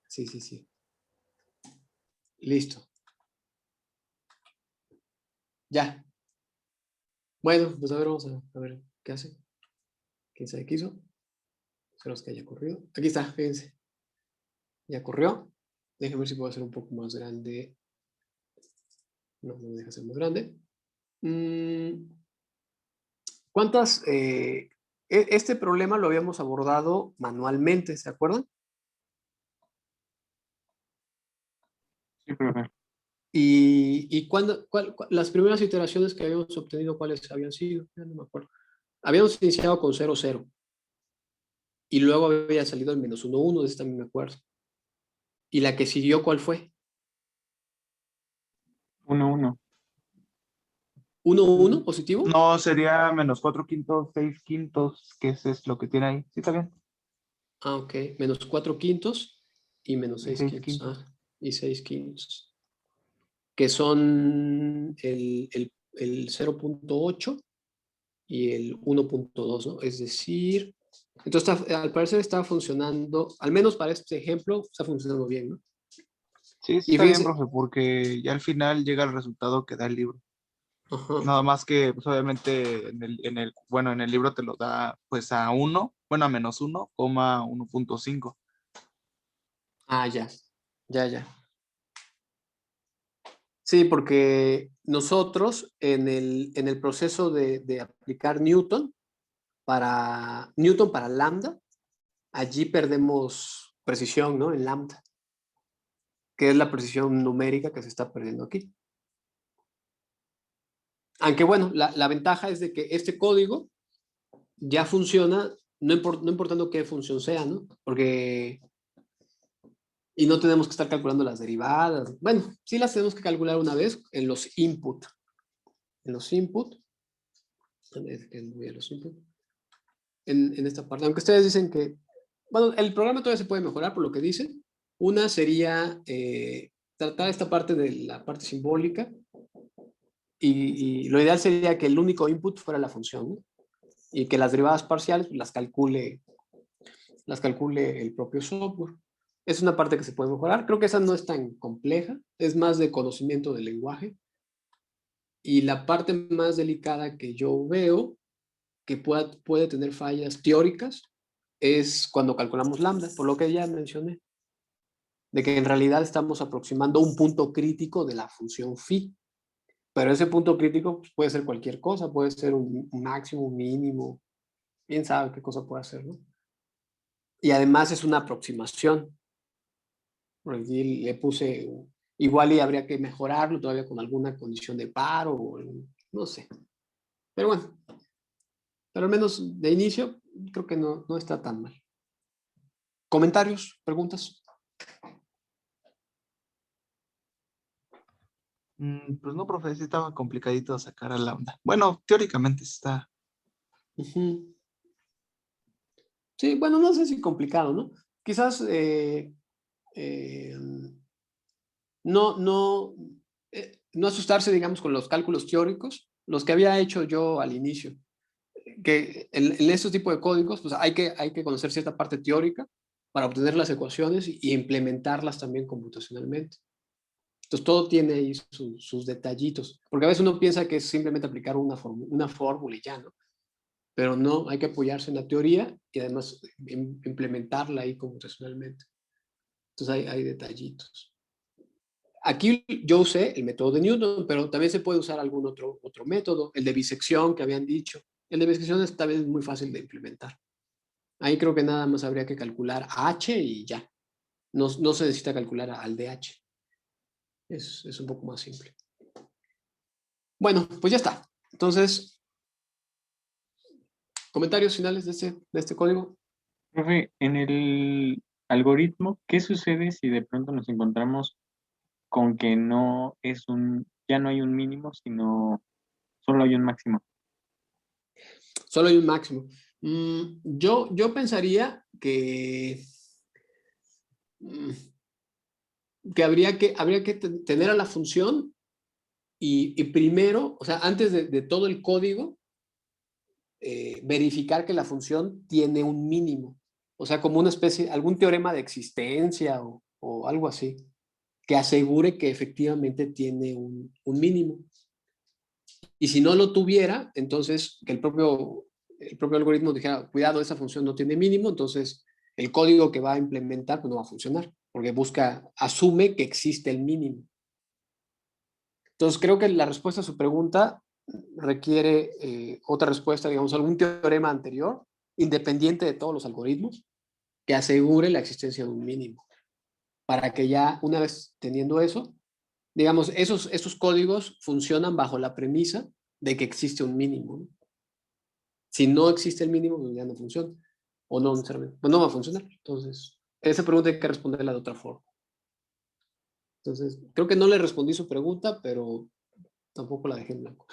Sí. Listo. Ya. Bueno, pues a ver, vamos a ver qué hace. ¿Quién sabe qué hizo? Esperemos que haya corrido. Aquí está, fíjense. Ya corrió. Déjenme ver si puedo hacer un poco más grande. No me deja ser más grande. ¿Cuántas? Este problema lo habíamos abordado manualmente, ¿se acuerdan?
Sí, profe.
¿Y las primeras iteraciones que habíamos obtenido, cuáles habían sido? Ya no me acuerdo. Habíamos iniciado con 0, 0. y luego había salido el -1,1, de esta también me acuerdo. ¿Y la que siguió cuál fue?
1,
1,1 positivo.
No, sería -4/5, 6/5, que ese es lo que tiene ahí. Sí, está bien.
Ah, ok. -4/5 y -6/5.
6/5.
Ah, y 6/5. Que son el 0,8 y el 1,2, ¿no? Es decir, entonces al parecer está funcionando, al menos para este ejemplo, está funcionando bien, ¿no?
Sí,
Y
está bien,
fíjense,
profe, porque ya al final llega el resultado que da el libro.
ajá,
Nada más que, pues obviamente, bueno, en el libro te lo da, pues a 1, bueno, a -1,1.5.
ah, ya, ya. Sí, porque nosotros en el proceso de aplicar Newton para lambda, allí perdemos precisión, ¿no? En lambda, que es la precisión numérica que se está perdiendo aquí. Aunque bueno, la ventaja es de que este código ya funciona, no importando qué función sea, ¿no? Porque, y no tenemos que estar calculando las derivadas. Bueno, sí las tenemos que calcular una vez en los input. En los input, en esta parte. Aunque ustedes dicen que, bueno, el programa todavía se puede mejorar por lo que dicen. Una sería tratar esta parte de la parte simbólica y lo ideal sería que el único input fuera la función, ¿no? Y que las derivadas parciales las calcule el propio software. Es una parte que se puede mejorar. Creo que esa no es tan compleja, es más de conocimiento del lenguaje. Y la parte más delicada que yo veo que puede tener fallas teóricas es cuando calculamos lambda, por lo que ya mencioné, de que en realidad estamos aproximando un punto crítico de la función phi. Pero ese punto crítico pues, puede ser cualquier cosa, puede ser un máximo, un mínimo, quién sabe qué cosa puede ser, ¿no? Y además es una aproximación. Por aquí le puse, igual y habría que mejorarlo todavía con alguna condición de paro, o no sé. Pero bueno, pero al menos de inicio creo que no está tan mal. ¿Comentarios? ¿Preguntas?
Pues no, profe, sí estaba complicadito sacar a lambda. Bueno, teóricamente está.
Ujú. Sí, bueno, no sé si complicado, ¿no? Quizás no asustarse, digamos, con los cálculos teóricos, los que había hecho yo al inicio, que en estos tipos de códigos pues hay que conocer cierta parte teórica para obtener las ecuaciones y implementarlas también computacionalmente. Entonces todo tiene ahí sus detallitos, porque a veces uno piensa que es simplemente aplicar una fórmula y ya, ¿no? Pero no, hay que apoyarse en la teoría y además implementarla ahí computacionalmente. Entonces hay detallitos. Aquí yo usé el método de Newton, pero también se puede usar algún otro método, el de bisección que habían dicho. El de bisección es tal vez muy fácil de implementar. Ahí creo que nada más habría que calcular H y ya. No se necesita calcular al DH. Es un poco más simple. Bueno, pues ya está. Entonces, comentarios finales de este código.
Profe, en el algoritmo, ¿qué sucede si de pronto nos encontramos con que ya no hay un mínimo, sino solo hay un máximo?
Solo hay un máximo. Yo pensaría que habría que tener a la función y primero, o sea, antes de todo el código, verificar que la función tiene un mínimo. O sea, como una especie, algún teorema de existencia o algo así, que asegure que efectivamente tiene un mínimo. Y si no lo tuviera, entonces que el propio algoritmo dijera, cuidado, esa función no tiene mínimo, entonces el código que va a implementar pues, no va a funcionar, porque asume que existe el mínimo. Entonces creo que la respuesta a su pregunta requiere otra respuesta, digamos, algún teorema anterior, independiente de todos los algoritmos, que asegure la existencia de un mínimo, para que ya una vez teniendo eso, digamos, esos códigos funcionan bajo la premisa de que existe un mínimo, ¿no? Si no existe el mínimo, pues ya no funciona. o no necesariamente. Pues no va a funcionar. Entonces, esa pregunta hay que responderla de otra forma. Entonces, creo que no le respondí su pregunta, pero tampoco la dejé en blanco.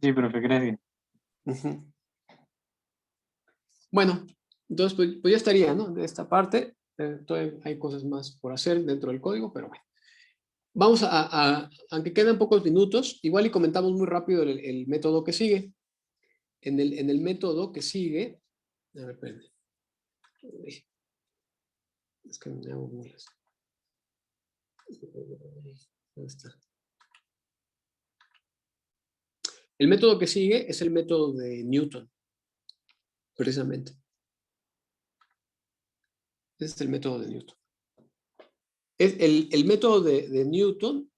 Sí, profe, gracias.
Ujú. Bueno, entonces pues ya estaría, ¿no? De esta parte, todavía hay cosas más por hacer dentro del código, pero bueno. Vamos aunque quedan pocos minutos, igual y comentamos muy rápido el método que sigue. En el método que sigue, a ver, espérame. Uy, es que me hago bolas. ¿Dónde está? El método que sigue es el método de Newton, precisamente. Ese es el método de Newton. El método de Newton,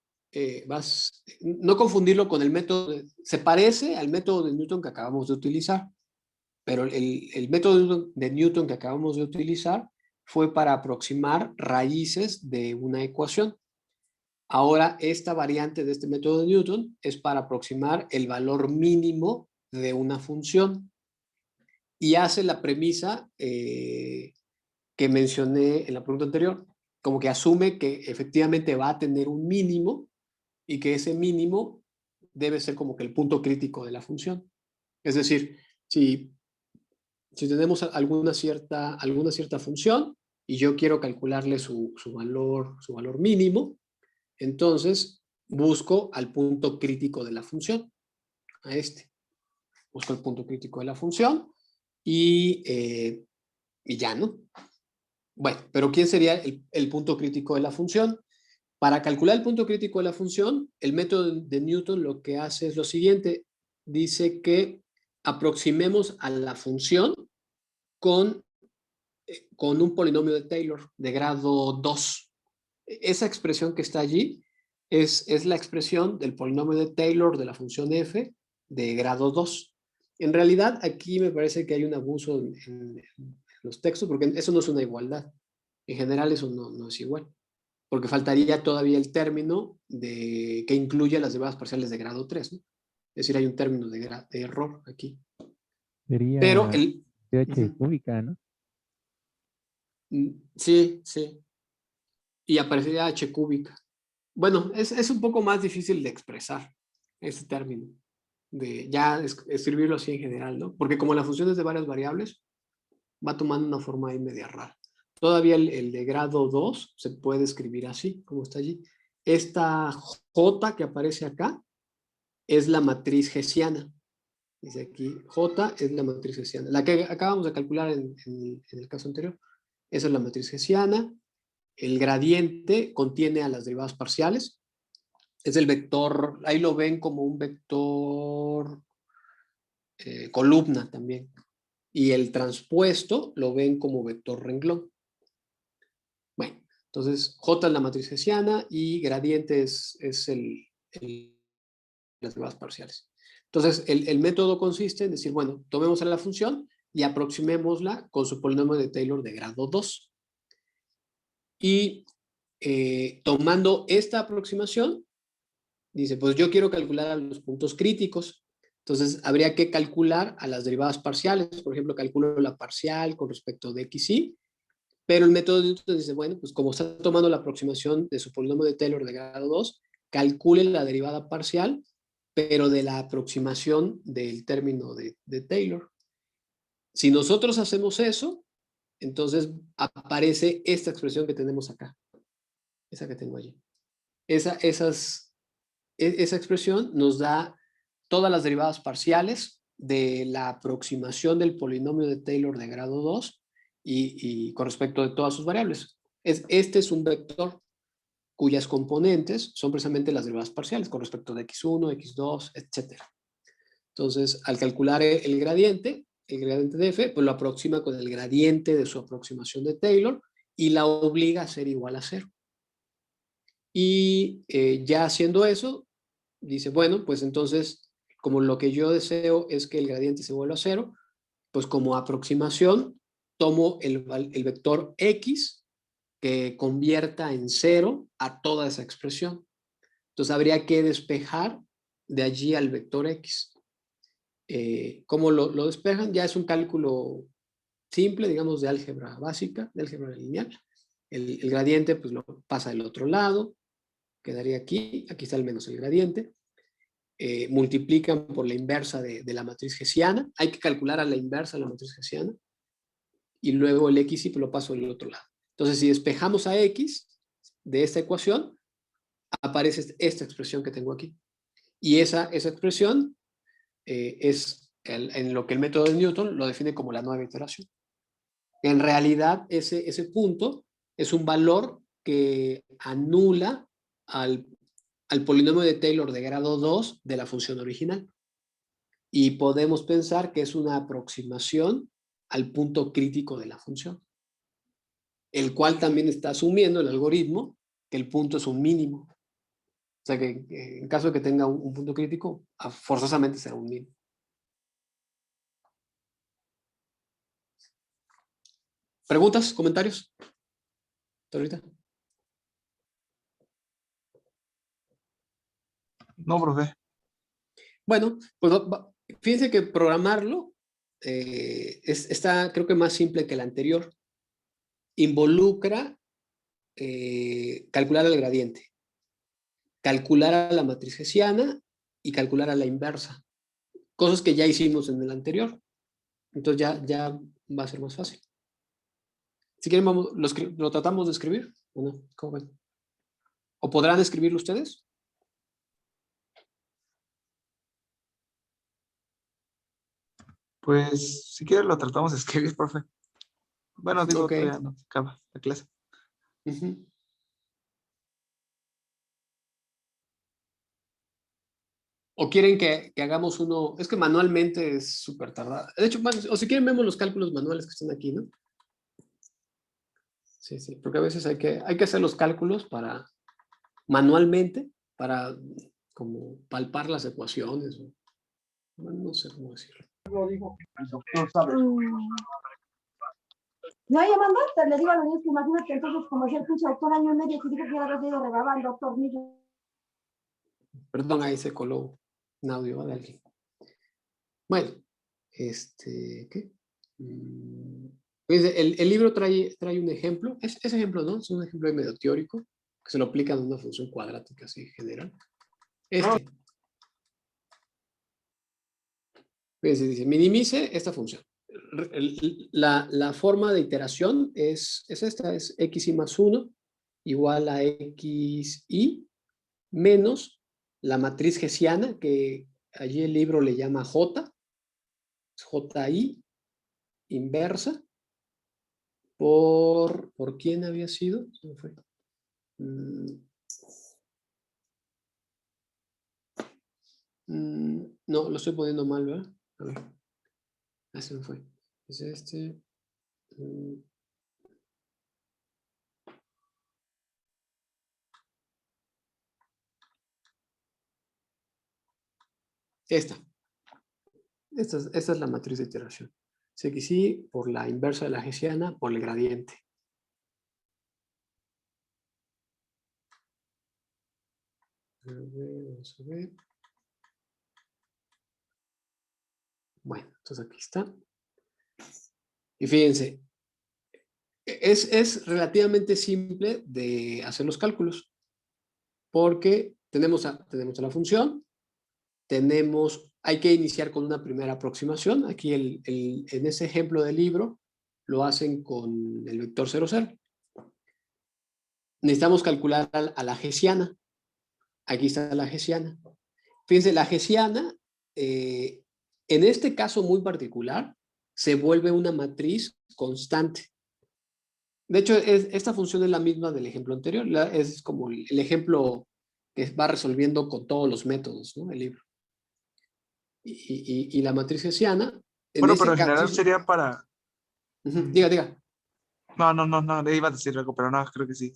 no confundirlo con el método, se parece al método de Newton que acabamos de utilizar, pero el método de Newton que acabamos de utilizar fue para aproximar raíces de una ecuación. Ahora, esta variante de este método de Newton es para aproximar el valor mínimo de una función y hace la premisa que mencioné en la pregunta anterior, como que asume que efectivamente va a tener un mínimo y que ese mínimo debe ser como que el punto crítico de la función. Es decir, si tenemos alguna cierta función y yo quiero calcularle su valor mínimo, entonces busco al punto crítico de la función, a este. Busco el punto crítico de la función y ya, ¿no? Bueno, pero ¿quién sería el punto crítico de la función? Para calcular el punto crítico de la función, el método de Newton lo que hace es lo siguiente. Dice que aproximemos a la función con un polinomio de Taylor de grado 2. Esa expresión que está allí es la expresión del polinomio de Taylor de la función f de grado 2. En realidad, aquí me parece que hay un abuso en los textos, porque eso no es una igualdad. En general, eso no es igual, porque faltaría todavía el término que incluya las derivadas parciales de grado 3, ¿no? Es decir, hay un término de error aquí. Pero
Sería TH cúbica, ¿no?
Sí. Y aparecería h cúbica. Bueno, es un poco más difícil de expresar ese término, de ya escribirlo así en general, ¿no? Porque como la función es de varias variables, va tomando una forma ahí media rara. Todavía el de grado 2 se puede escribir así, como está allí. Esta J que aparece acá es la matriz hessiana. Dice aquí, J es la matriz hessiana. La que acabamos de calcular en el caso anterior. Esa es la matriz hessiana. El gradiente contiene a las derivadas parciales. Es el vector, ahí lo ven como un vector columna también. Y el transpuesto lo ven como vector renglón. Bueno, entonces J es la matriz hessiana y gradiente es las derivadas parciales. Entonces, el método consiste en decir, bueno, tomemos a la función y aproximémosla con su polinomio de Taylor de grado 2. Y tomando esta aproximación, dice, pues yo quiero calcular a los puntos críticos. Entonces, habría que calcular a las derivadas parciales. Por ejemplo, calculo la parcial con respecto de x, y, pero el método de Newton dice, bueno, pues como está tomando la aproximación de su polinomio de Taylor de grado 2, calcule la derivada parcial, pero de la aproximación del término de Taylor. Si nosotros hacemos eso, entonces aparece esta expresión que tenemos acá. Esa que tengo allí. Esa expresión nos da todas las derivadas parciales de la aproximación del polinomio de Taylor de grado 2 y con respecto de todas sus variables. Este es un vector cuyas componentes son precisamente las derivadas parciales con respecto de x1, x2, etc. Entonces, al calcular el gradiente de f, pues lo aproxima con el gradiente de su aproximación de Taylor y la obliga a ser igual a 0. Y ya haciendo eso, dice, bueno, pues entonces, como lo que yo deseo es que el gradiente se vuelva a 0, pues como aproximación, tomo el vector x que convierta en 0 a toda esa expresión. Entonces habría que despejar de allí al vector x. ¿Cómo lo despejan? Ya es un cálculo simple, digamos, de álgebra básica, de álgebra lineal. El gradiente pues lo pasa del otro lado, quedaría aquí está el menos el gradiente. Multiplican por la inversa de la matriz hessiana. Hay que calcular a la inversa de la matriz hessiana. Y luego el x y lo paso del otro lado. Entonces, si despejamos a x de esta ecuación, aparece esta expresión que tengo aquí. Y esa expresión es en lo que el método de Newton lo define como la nueva iteración. En realidad, ese punto es un valor que anula al polinomio de Taylor de grado 2 de la función original. Y podemos pensar que es una aproximación al punto crítico de la función, el cual también está asumiendo el algoritmo que el punto es un mínimo. O sea que en caso de que tenga un punto crítico, forzosamente será un mínimo. ¿Preguntas? ¿Comentarios? ¿Hasta ahorita?
No, profe.
Bueno, pues fíjense que programarlo está, creo que más simple que el anterior. Involucra calcular el gradiente, calcular a la matriz hessiana y calcular a la inversa. Cosas que ya hicimos en el anterior. Entonces ya va a ser más fácil. Si quieren, ¿lo tratamos de escribir? ¿O no? ¿Cómo ven? ¿O podrán escribirlo ustedes?
Pues, si quieres lo tratamos de escribir, profe. Bueno, digo,
Ok.
todavía no se acaba la clase.
Uh-huh. ¿O quieren que hagamos uno? Es que manualmente es súper tardado. De hecho, o si quieren vemos los cálculos manuales que están aquí, ¿no? Sí, sí, porque a veces hay que hacer los cálculos manualmente para como palpar las ecuaciones. Bueno, no sé cómo decirlo.
El doctor sabe. No hay mandaste, le digo a los niños que imagínate entonces como si el pinche doctor año y medio que dijo que ya había ido regalar al doctor Miguel.
Perdón, ahí se coló un audio de alguien. Bueno, ¿qué? Pues el libro trae un ejemplo. Ese ejemplo, ¿no? Es un ejemplo medio teórico que se lo aplica a una función cuadrática así general. Fíjense, dice, minimice esta función. La forma de iteración es esta, es xi más 1 igual a xi menos la matriz hessiana, que allí el libro le llama J, JI, inversa, ¿por quién había sido? ¿Se me fue? No, lo estoy poniendo mal, ¿verdad? A ver. Se me fue. Es este. Esta es la matriz de iteración. CXI por la inversa de la hessiana por el gradiente. Vamos a ver. Bueno, entonces aquí está. Y fíjense, es relativamente simple de hacer los cálculos, porque tenemos a la función, hay que iniciar con una primera aproximación. Aquí en ese ejemplo del libro lo hacen con el vector 0, 0. Necesitamos calcular a la hessiana. Aquí está la hessiana. Fíjense, la hessiana, en este caso muy particular, se vuelve una matriz constante. De hecho, esta función es la misma del ejemplo anterior. Es como el ejemplo que va resolviendo con todos los métodos, ¿no? El libro. Y la matriz hessiana.
Bueno, pero en general sería para.
Diga.
No, le iba a decir algo, pero no, creo que sí.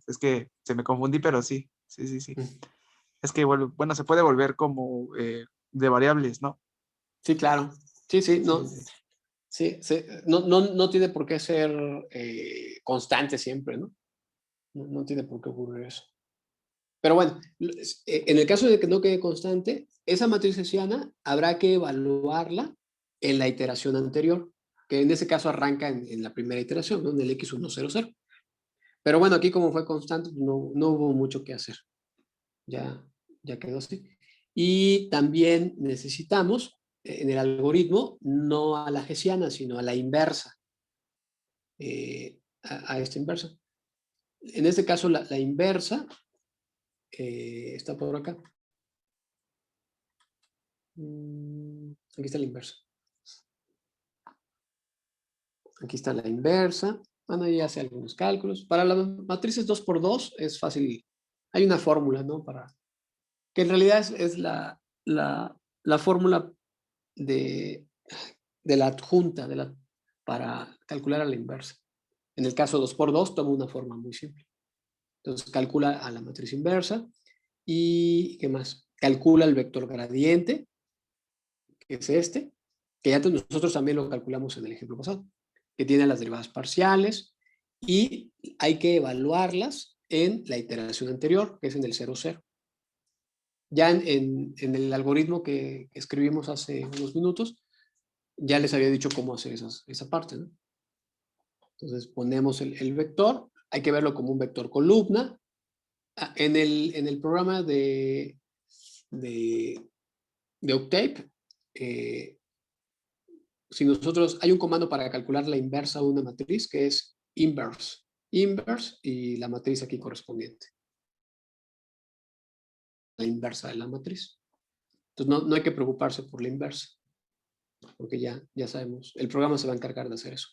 Es que se me confundí, pero sí. Es que, bueno, se puede volver como de variables, ¿no?
Sí, claro. Sí, no. Sí, no tiene por qué ser constante siempre, ¿no? No tiene por qué ocurrir eso. Pero bueno, en el caso de que no quede constante, esa matriz hessiana habrá que evaluarla en la iteración anterior, que en ese caso arranca en la primera iteración, ¿no? En el x100. Pero bueno, aquí como fue constante, no hubo mucho que hacer. Ya quedó así. Y también necesitamos, en el algoritmo, no a la hessiana, sino a la inversa. A esta inversa. En este caso, la inversa está por acá. Aquí está la inversa. Aquí está la inversa. Bueno, ya hace algunos cálculos. Para las matrices 2×2 es fácil. Hay una fórmula, ¿no? Que en realidad es la fórmula de la adjunta para calcular a la inversa. En el caso 2×2 toma una forma muy simple. Entonces calcula a la matriz inversa y ¿qué más? Calcula el vector gradiente, que es este, que ya nosotros también lo calculamos en el ejemplo pasado, que tiene las derivadas parciales y hay que evaluarlas en la iteración anterior, que es en el 0,0. Ya en el algoritmo que escribimos hace unos minutos, ya les había dicho cómo hacer esa parte, ¿no? Entonces ponemos el vector, hay que verlo como un vector columna. En el programa de Octave, si nosotros, hay un comando para calcular la inversa de una matriz que es inverse. Inverse y la matriz aquí correspondiente. La inversa de la matriz. Entonces no hay que preocuparse por la inversa, porque ya sabemos, el programa se va a encargar de hacer eso.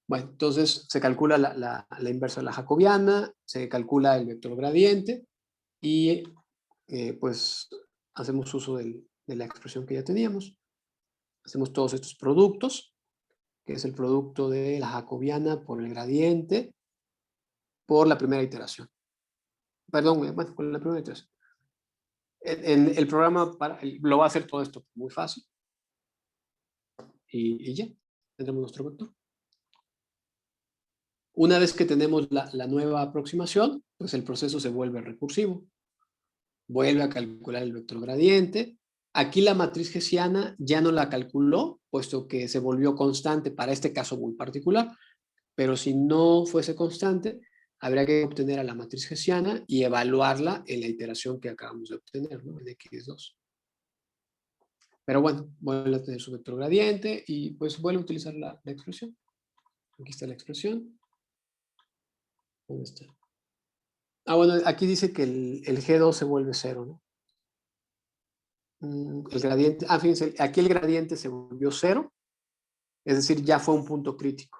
Bueno, entonces se calcula la inversa de la jacobiana, se calcula el vector gradiente y pues hacemos uso de la expresión que ya teníamos. Hacemos todos estos productos, que es el producto de la jacobiana por el gradiente por la primera iteración. Perdón, bueno, con la primera iteración. En el programa lo va a hacer todo esto muy fácil. Y ya, tendremos nuestro vector. Una vez que tenemos la nueva aproximación, pues el proceso se vuelve recursivo. Vuelve a calcular el vector gradiente. Aquí la matriz hessiana ya no la calculó, puesto que se volvió constante para este caso muy particular. Pero si no fuese constante, habría que obtener a la matriz hessiana y evaluarla en la iteración que acabamos de obtener, ¿no? En x2. Pero bueno, vuelve a tener su vector gradiente y pues vuelve a utilizar la expresión. Aquí está la expresión. ¿Dónde está? Ah, bueno, aquí dice que el G2 se vuelve 0, ¿no? El gradiente, fíjense, aquí el gradiente se volvió 0, es decir, ya fue un punto crítico.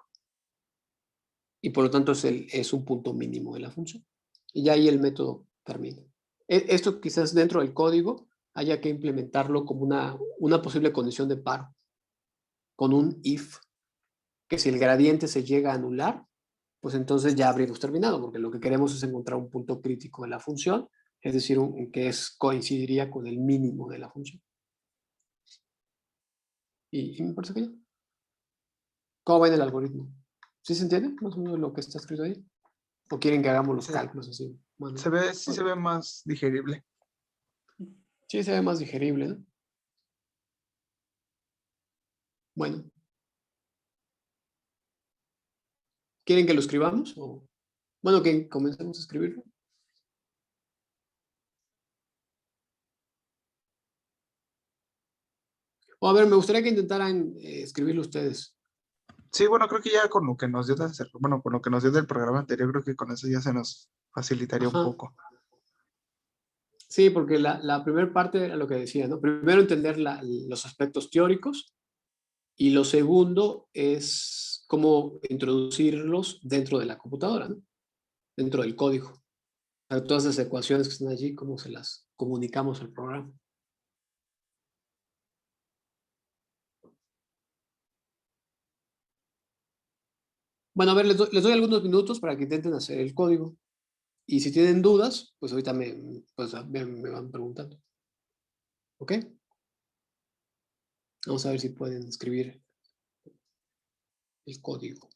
Y por lo tanto es un punto mínimo de la función. Y ya ahí el método termina. Esto quizás dentro del código haya que implementarlo como una posible condición de paro, con un if, que si el gradiente se llega a anular, pues entonces ya habríamos terminado, porque lo que queremos es encontrar un punto crítico de la función, es decir, que coincidiría con el mínimo de la función. Y me parece que ya. ¿Cómo va en el algoritmo? ¿Sí se entiende más o menos lo que está escrito ahí? ¿O quieren que hagamos los cálculos así? Bueno,
sí se ve más digerible.
Sí, se ve más digerible, ¿no? Bueno. ¿Quieren que lo escribamos? O, bueno, que comencemos a escribirlo. O a ver, me gustaría que intentaran escribirlo ustedes.
Sí, bueno, creo que ya con lo que nos dio con lo que nos dio del programa anterior, creo que con eso ya se nos facilitaría un poco.
Sí, porque la primera parte era lo que decía, ¿no? Primero entender los aspectos teóricos y lo segundo es cómo introducirlos dentro de la computadora, ¿no? Dentro del código. O sea, todas las ecuaciones que están allí, cómo se las comunicamos al programa. Bueno, a ver, les doy algunos minutos para que intenten hacer el código. Y si tienen dudas, pues ahorita me van preguntando. ¿Ok? Vamos a ver si pueden escribir el código.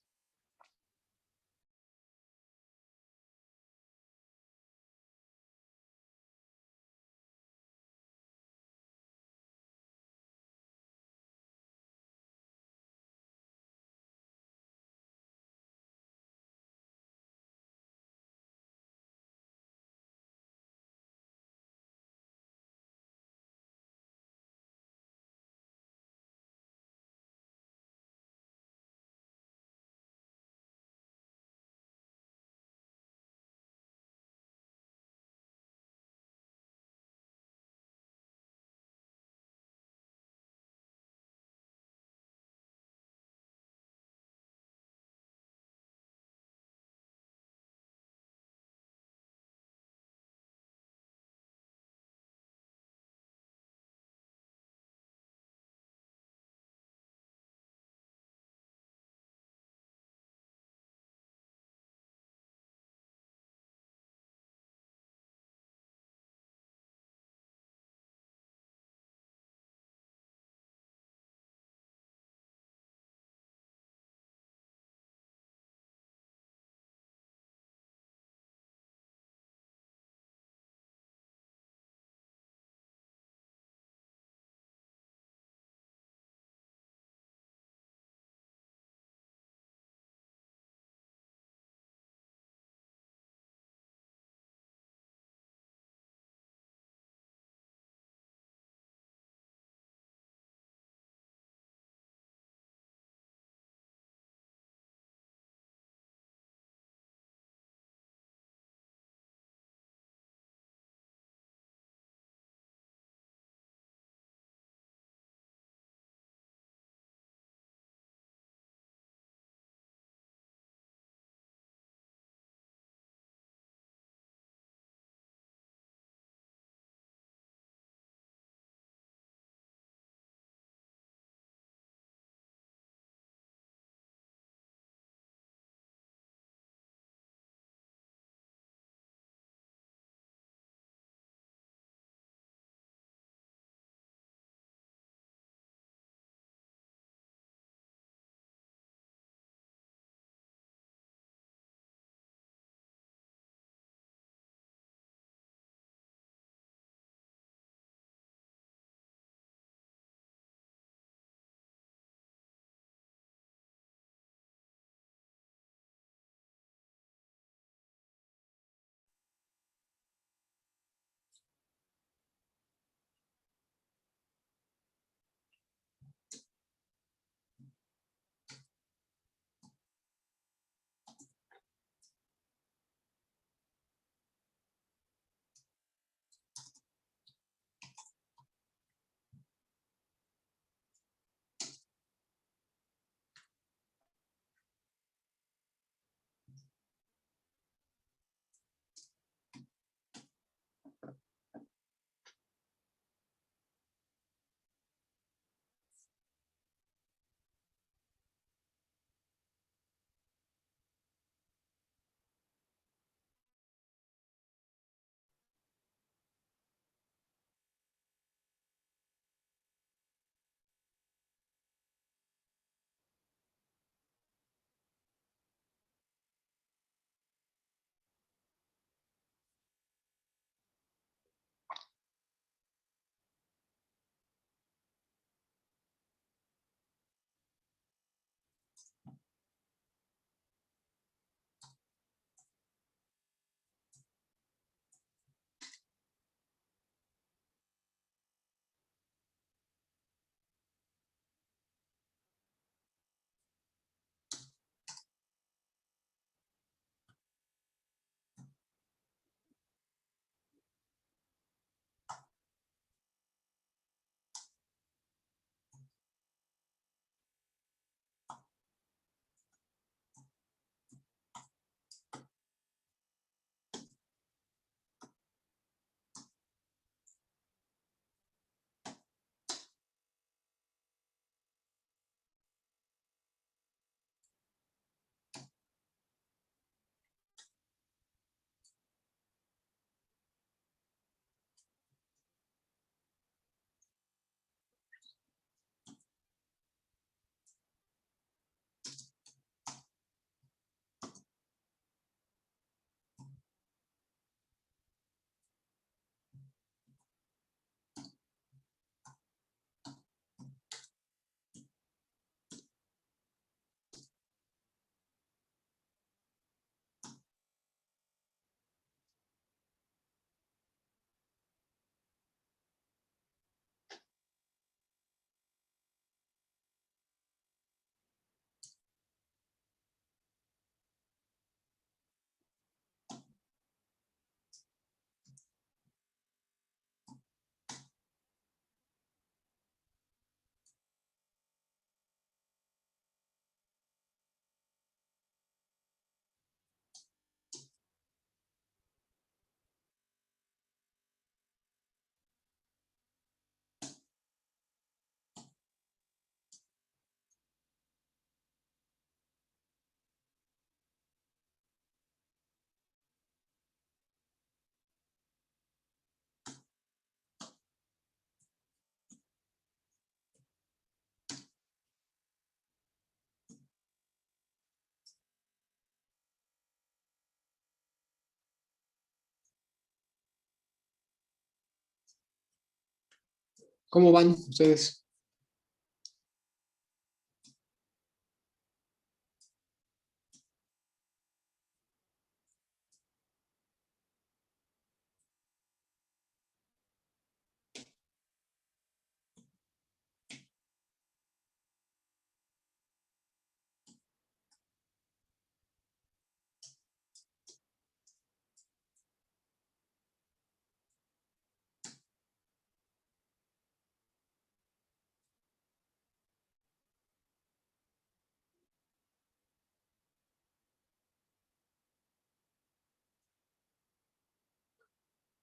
¿Cómo van ustedes?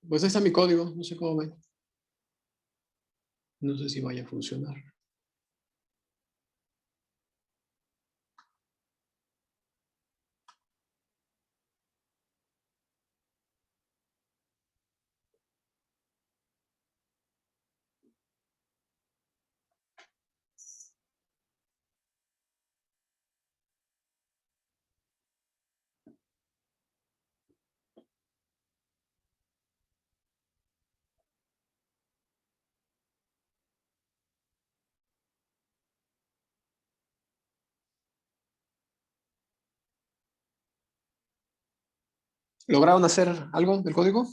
Pues ahí está mi código, no sé cómo ven. No sé si vaya a funcionar. ¿Lograron hacer algo del código?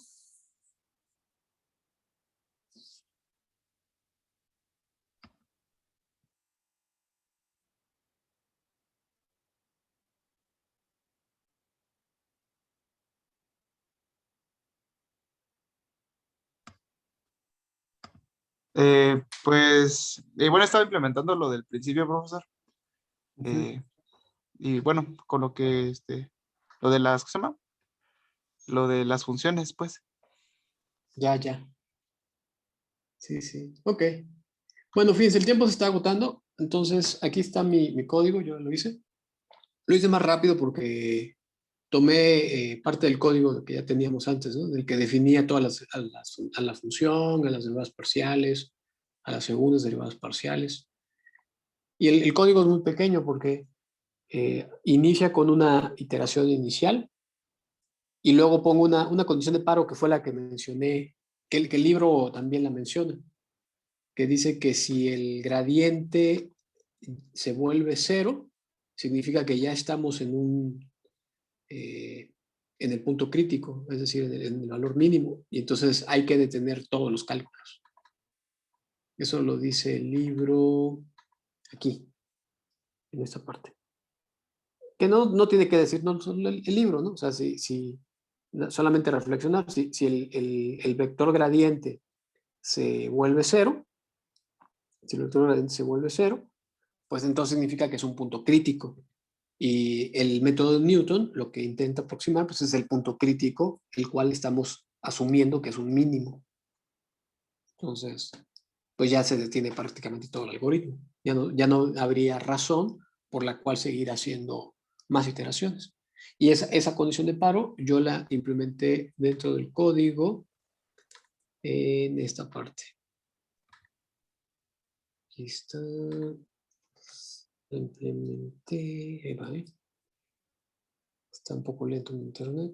Bueno, estaba implementando lo del principio, profesor. Y bueno, con lo que, lo de las, ¿cómo se llama? Lo de las funciones, pues.
Ya. Sí, sí. Ok. Bueno, fíjense, el tiempo se está agotando. Entonces, aquí está mi código, yo lo hice. Lo hice más rápido porque tomé parte del código que ya teníamos antes, ¿no? Del que definía todas a la función, a las derivadas parciales, a las segundas derivadas parciales. Y el código es muy pequeño porque inicia con una iteración inicial y luego pongo una condición de paro que fue la que mencioné, que el libro también la menciona, que dice que si el gradiente se vuelve cero, significa que ya estamos en el punto crítico, es decir, en el valor mínimo, y entonces hay que detener todos los cálculos. Eso lo dice el libro aquí, en esta parte. Que no tiene que decir no solo el libro, ¿no? O sea, si solamente reflexionar, si el vector gradiente se vuelve cero, si el vector gradiente se vuelve cero, pues entonces significa que es un punto crítico. Y el método de Newton lo que intenta aproximar pues es el punto crítico, el cual estamos asumiendo que es un mínimo. Entonces, pues ya se detiene prácticamente todo el algoritmo. Ya no habría razón por la cual seguir haciendo más iteraciones. Y esa condición de paro yo la implementé dentro del código en esta parte. Aquí está. La implementé. Ahí va, ¿eh? Está un poco lento en internet.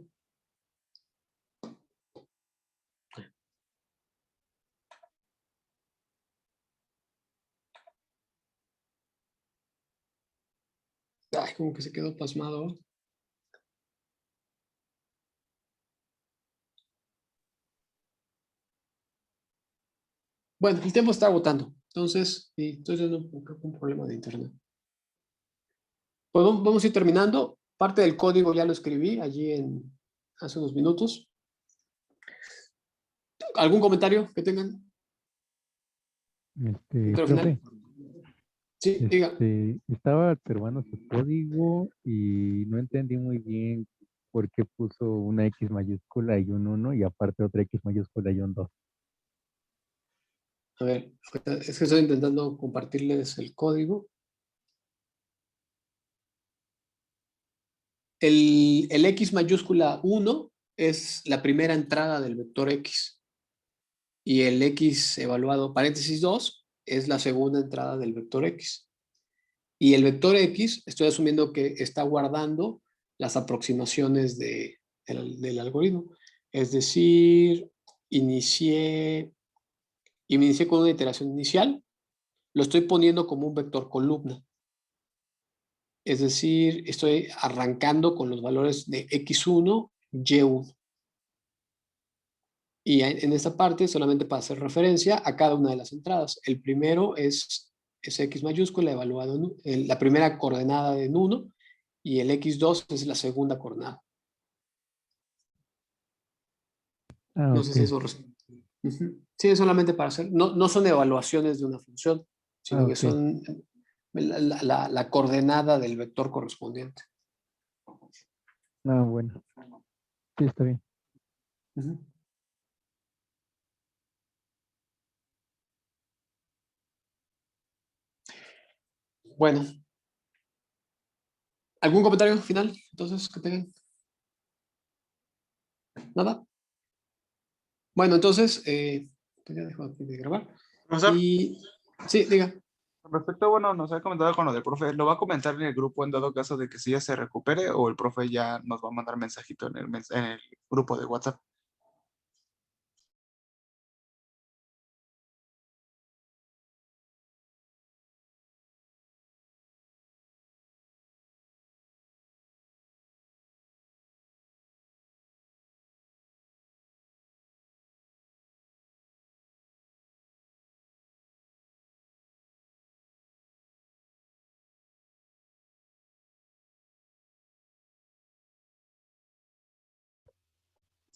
Ay, como que se quedó pasmado. Bueno, el tiempo está agotando. Entonces, estoy teniendo un problema de internet. Pues vamos a ir terminando. Parte del código ya lo escribí allí hace unos minutos. ¿Algún comentario que tengan?
Profe,
Sí, diga.
estaba observando su código y no entendí muy bien por qué puso una X mayúscula y un 1 y aparte otra X mayúscula y un 2.
A ver, es que estoy intentando compartirles el código. El X mayúscula 1 es la primera entrada del vector X. Y el X evaluado paréntesis 2 es la segunda entrada del vector X. Y el vector X, estoy asumiendo que está guardando las aproximaciones del algoritmo. Es decir, inicié y me inicié con una iteración inicial, lo estoy poniendo como un vector columna. Es decir, estoy arrancando con los valores de x1, y1. Y en esta parte, solamente para hacer referencia a cada una de las entradas. El primero es x mayúscula evaluado en la primera coordenada en 1 y el x2 es la segunda coordenada. No sé si eso responde. Sí, es solamente para hacer, no son evaluaciones de una función, sino que son la coordenada del vector correspondiente.
Bueno. Sí, está bien.
Bueno. ¿Algún comentario final? Entonces, que tengan. ¿Nada? Bueno, entonces, ya dejo aquí de grabar.
Profesor.
Y sí, diga.
Con respecto, bueno, nos ha comentado con lo del profe, ¿lo va a comentar en el grupo en dado caso de que sí ya se recupere o el profe ya nos va a mandar mensajito en el grupo de WhatsApp?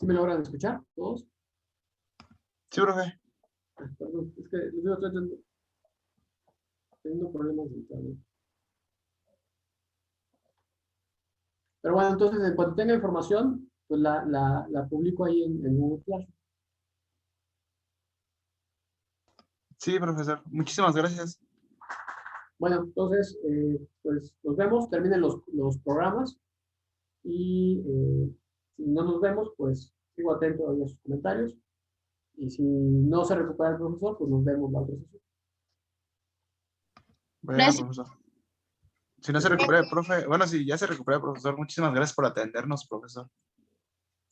¿Sí me logran escuchar todos?
Sí, profe.
Perdón, es que estoy teniendo problemas de internet. Pero bueno, entonces, en cuanto tenga información, pues la publico ahí en Google Classroom.
Sí, profesor. Muchísimas gracias.
Bueno, entonces, pues nos vemos, terminen los programas y si no nos vemos, pues sigo atento a los comentarios y si no se recupera el profesor, pues nos vemos la otra sesión.
Bueno, profesor. Si no se recupera el profe, bueno, si ya se recupera el profesor, muchísimas gracias por atendernos, profesor.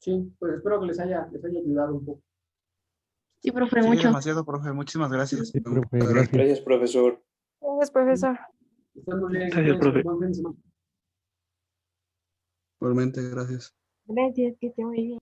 Sí, pues espero que les haya ayudado un poco.
Sí, profe,
Sí,
mucho.
demasiado, profe. Muchísimas gracias.
Sí, profe, gracias.
Gracias, profesor.
Gracias, profesor.
Están muy bien.
Gracias, profe.
Buen fin de semana.
Igualmente, gracias.
Gracias, que esté muy bien.